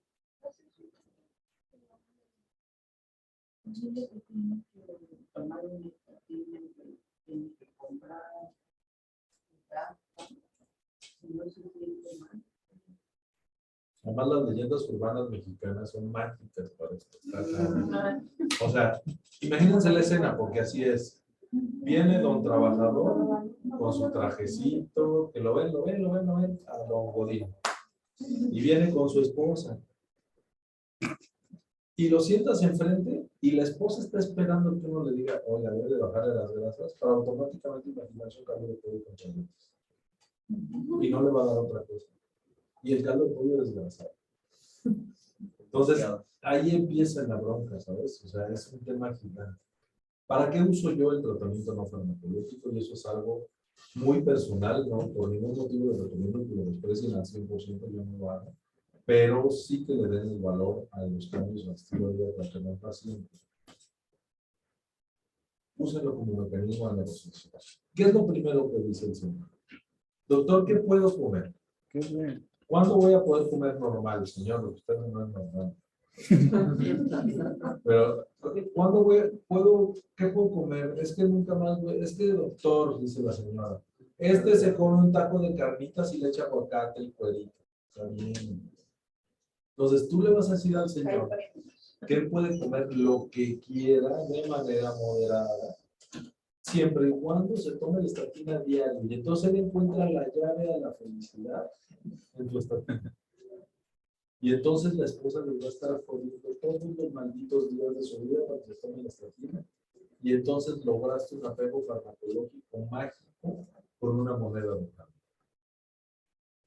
diles que tienen que tomar una estatina, que tienen que comprar, si no se siente mal. Además, las leyendas urbanas mexicanas son mágicas para esto. O sea, imagínense la escena, porque así es. Viene don trabajador con su trajecito, que lo ven, a don Godín. Y viene con su esposa. Y lo sientas enfrente y la esposa está esperando que uno le diga, oye, debe de bajarle las grasas para automáticamente imaginarse un caldo de pollo con chayotes. Y no le va a dar otra cosa. Y el caldo de pollo es desgraciado. Entonces, ahí empieza la bronca, ¿sabes? O sea, es un tema gigante. ¿Para qué uso yo el tratamiento no farmacológico? Y eso es algo muy personal, ¿no? Por ningún motivo les recomiendo que lo desprecien al 100%, yo no lo hago. Pero sí que le den el valor a los cambios en el estilo de vida para tener pacientes. Úsenlo como mecanismo de negociación. ¿Qué es lo primero que dice el señor? Doctor, ¿qué puedo comer? ¿Cuándo voy a poder comer normal, señor? Lo que usted no es normal. Pero, ¿cuándo qué puedo comer? Es que nunca más, es que doctor, dice la señora, se come un taco de carnitas y le echa aguacate y cuerito. Está bien. Entonces, tú le vas a decir al señor que él puede comer lo que quiera de manera moderada, siempre y cuando se tome la estatina diaria. Y entonces él encuentra la llave a la felicidad en tu estatina. Y entonces la esposa le va a estar jodiendo todos los malditos días de su vida para que se tome la estatina. Y entonces lograste un apego farmacológico mágico con una moneda de cambio.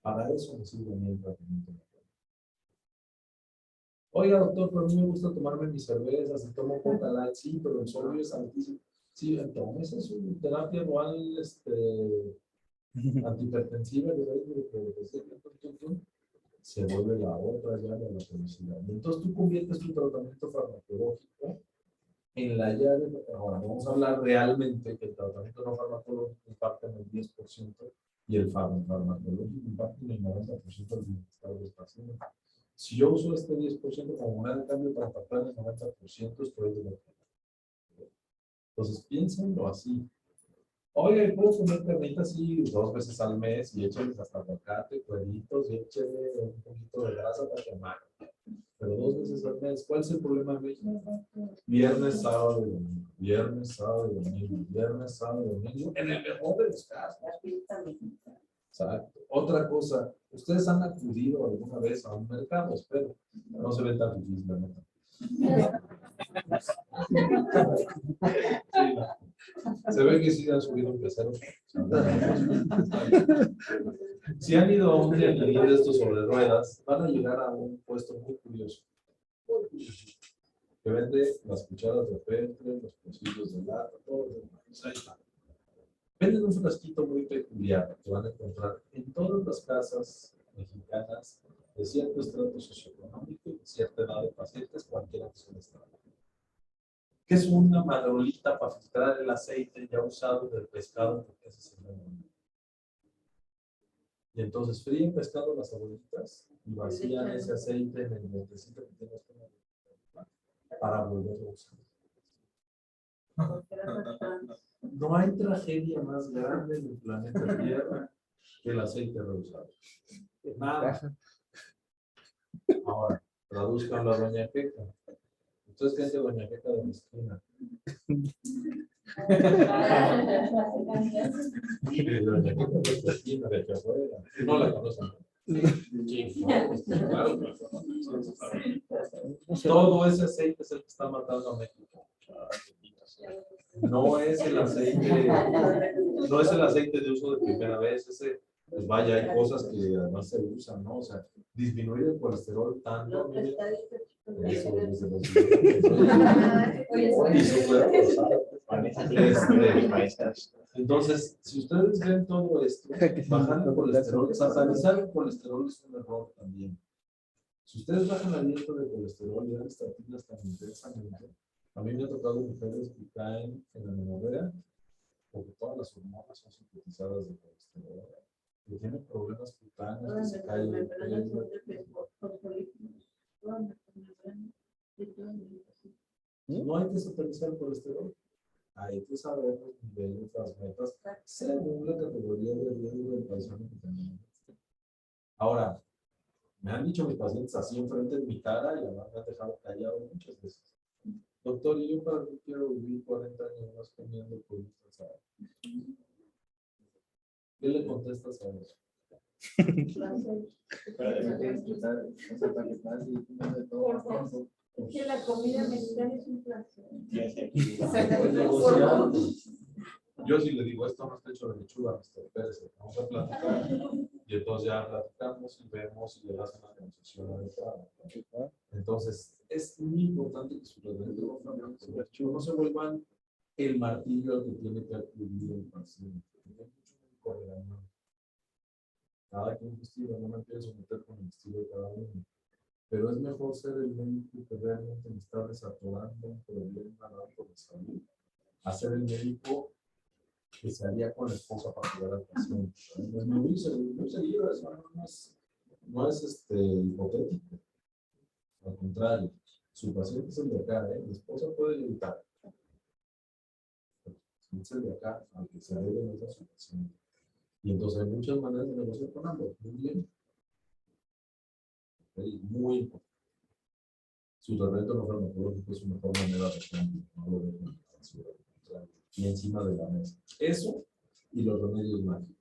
Para eso me sirve a mí el tratamiento. Oiga, doctor, pero a mí me gusta tomarme mis cervezas y tomo Coca Light, sí, pero el sodio es altísimo. Sí, entonces es una terapia anual antihipertensiva, se vuelve la otra llave a la felicidad. Y entonces tú conviertes tu tratamiento farmacológico en la llave. Ahora vamos a hablar realmente que el tratamiento no farmacológico impacta en el 10% y el farmacológico impacta en el 90% del bienestar del paciente. Si yo uso este 10% como moneda de cambio para impactar el 90%, estoy de lo que. Entonces piénsenlo así. Oye, puedo comer carnitas así 2 veces al mes y échenles hasta aguacate, cueritos y échenle un poquito de grasa para quemar. Pero 2 veces al mes. ¿Cuál es el problema en México? Viernes, sábado y domingo. Viernes, sábado y domingo. Viernes, sábado y domingo. En el mejor de los casos. Exacto. Otra cosa, ¿ustedes han acudido alguna vez a un mercado? Espero. No se ve tan difícil, ¿no? Sí, se ve que sí han subido un pecero. Si han ido a un tianguis de estos sobre ruedas, van a llegar a un puesto muy curioso. Que vende las cucharas de peltre, los pocillos de lata, todo lo demás. Ahí está. Venden un frasquito muy peculiar que van a encontrar en todas las casas mexicanas de cierto estrato socioeconómico y de cierta edad de pacientes, cualquiera que sea el estrato. Que es una madrolita para filtrar el aceite ya usado del pescado, porque ese es el nombre. Y entonces fríen pescado las abuelitas y vacían ese aceite en el botecito que tienes para volverlo a usar. No hay tragedia más grande en el planeta Tierra que el aceite reusado. Nada. Ahora, traduzcan la doña Queca. ¿Ustedes creen que doña Queca de mi esquina? Doña Queca de mi esquina, de aquí afuera. No la conocen. Sí, claro. Todo ese aceite es el que está matando a México. No es el aceite, no es el aceite de uso de primera vez. Ese, pues vaya, hay cosas que además se usan, ¿no? O sea, disminuir el colesterol tanto. Eso desde los entonces, si ustedes ven todo esto, bajar el colesterol, satanizar el colesterol es un error también. Si ustedes bajan la dieta de colesterol y dan estatinas tan intensamente, a mí me ha tocado mujeres que caen en la menorrea porque todas las hormonas son sintetizadas de colesterol, que tienen problemas cutáneos, que se caen el pelo. No hay que satanizar el colesterol. Hay que saber los niveles, las metas, según la categoría de riesgo del paciente que tenemos. Ahora, me han dicho mis pacientes así enfrente de mi cara y además me han dejado callado muchas veces. Doctor, ¿y yo para qué quiero vivir 40 años más comiendo pollitos asados? ¿Qué le contestas a eso? Pero me tienes que quitar, o sea, para que estás y comiendo de todo más tiempo. Es que la comida mexicana es un placer. Pues negociar. Yo sí le digo, esto no está hecho de lechuga, Mr. Pérez, vamos a platicar. Y entonces ya platicamos y vemos y le das una concesión adecuada. Entonces, es muy importante que sus redes no se vuelvan el martillo al que tiene que acudir el paciente. Hay mucho médico regañón. Cada quien vestido, no me quiero someter con el estilo de cada uno. Pero es mejor ser el médico que realmente me está desatorando un problema de salud, a ser el médico que se haría con la esposa para cuidar al paciente. Es muy seguido, eso no es hipotético. Al contrario, su paciente es el de acá, la esposa puede evitar. Es el de acá, aunque se debe a su paciente. Y entonces hay muchas maneras de negociar con ambos. Muy bien. Muy importante. Su tratamiento no farmacológico es una mejor manera de cambio, no lo dejen en basura, y encima de la mesa. Eso y los remedios mágicos.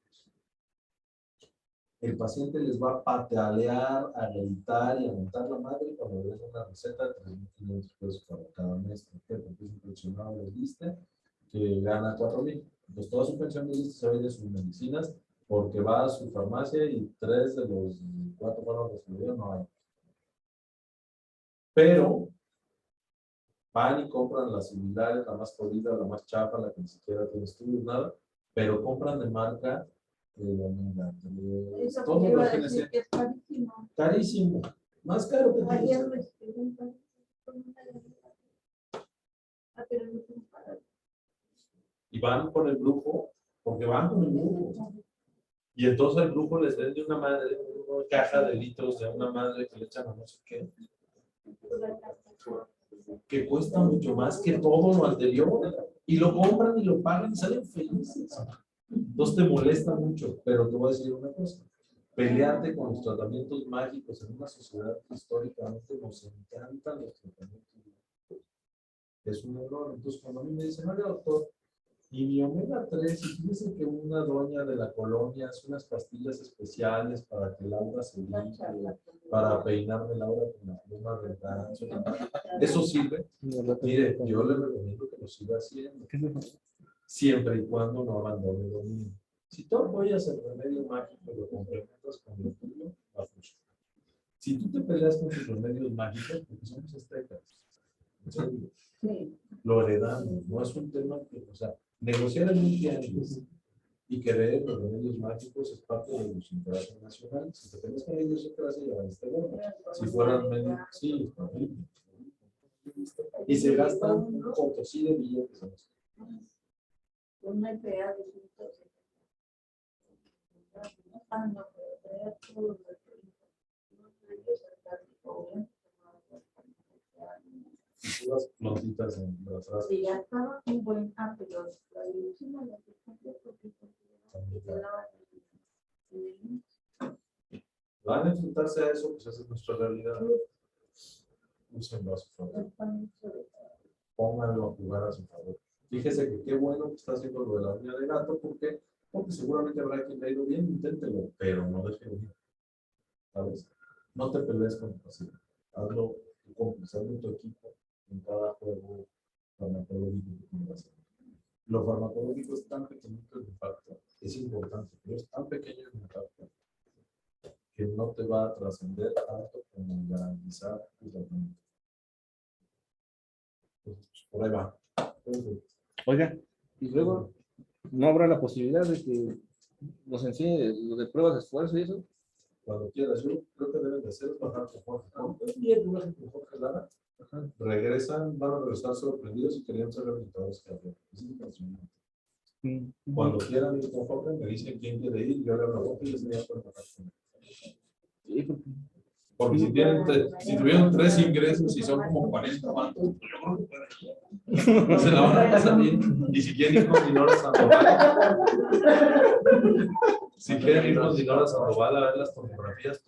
El paciente les va a patalear, a gritar y a montar la madre cuando le den una receta de 3.500 pesos para cada mes. ¿Por qué? Porque es un pensionado de lista que gana 4,000. Entonces toda su pensión de lista se va a ir de sus medicinas porque va a su farmacia y 3 de los 4 fármacos que le dieron no hay. Pero van y compran las similares, la más jodida, la más chafa, la que ni siquiera tiene estudios, nada, pero compran de marca Eso todo que lo iba a que decir que es carísimo. carísimo, más caro que Ayer todo. me preguntan, pero no tengo para. Y van con el grupo, porque van con el grupo. Y entonces el grupo les vende una madre, una caja de litros de una madre que le echan a no sé qué, que cuesta mucho más que todo lo anterior. Y lo compran y lo pagan y salen felices. Entonces te molesta mucho, pero te voy a decir una cosa. Pelearte con los tratamientos mágicos en una sociedad que históricamente nos encantan los tratamientos mágicos. Es un error. Entonces cuando a mí me dicen, oye doctor, y mi omega 3, y fíjense que una doña de la colonia hace unas pastillas especiales para que Laura se limpie, para peinarme Laura con la pluma del ganso. ¿Eso sirve? Mire, yo le recomiendo que lo siga haciendo. Siempre y cuando no abandone lo mío. Si tú apoyas el remedio mágico y lo complementas con lo tuyo, va a funcionar. Si tú te peleas con tus remedios mágicos, porque somos aztecas, en serio, lo heredamos, no es un tema que, o sea, negociar en un tianguis y creer los remedios mágicos es parte de la idiosincrasia nacional. Si te peleas con la idiosincrasia, ya van a bueno. Si fueran medios, sí, es horrible. Y se gastan un potosí de billetes en eso. Una EPA de 170. No, pero todos los Y las plantitas en las rasas. sí, ya estaba un buen pero la medicina la que Van a enfrentarse a eso, pues esa es nuestra realidad. Úsenlo a su favor. Pónganlo a jugar a su favor. Fíjese que qué bueno que está haciendo lo de la uña de gato, ¿por qué? Porque seguramente habrá quien le ha ido bien, inténtelo, pero no deje de ir. ¿Sabes? No te pelees con el paciente. Hazlo tu cómplice, hazlo tu equipo en cada juego farmacológico que tengas. Lo farmacológico es tan pequeñito el impacto, es importante, pero es tan pequeño el impacto que no te va a trascender tanto como garantizar tu tratamiento. Entonces, por ahí va. Oiga, y luego, ¿no habrá la posibilidad de que nos enseñe lo de pruebas de esfuerzo y eso? Cuando quieras, yo creo que deben de hacer es bajar con Jorge. Bien, un viaje con Jorge Lara. Regresan, van a regresar sorprendidos y querían ser resultados que había. Es impresionante. Cuando quieran ir con Jorge, me dicen quién quiere ir, yo le hablo a Jorge y les voy a trabajar con él. Sí, porque Porque si tuvieron 3 ingresos y son como 40 vatos, pues yo creo que pueden ir. Se la van a pasar bien. Y si quieren ir con Dinora Sandoval, si quieren ir con Dinora Sandoval a ver las tomografías,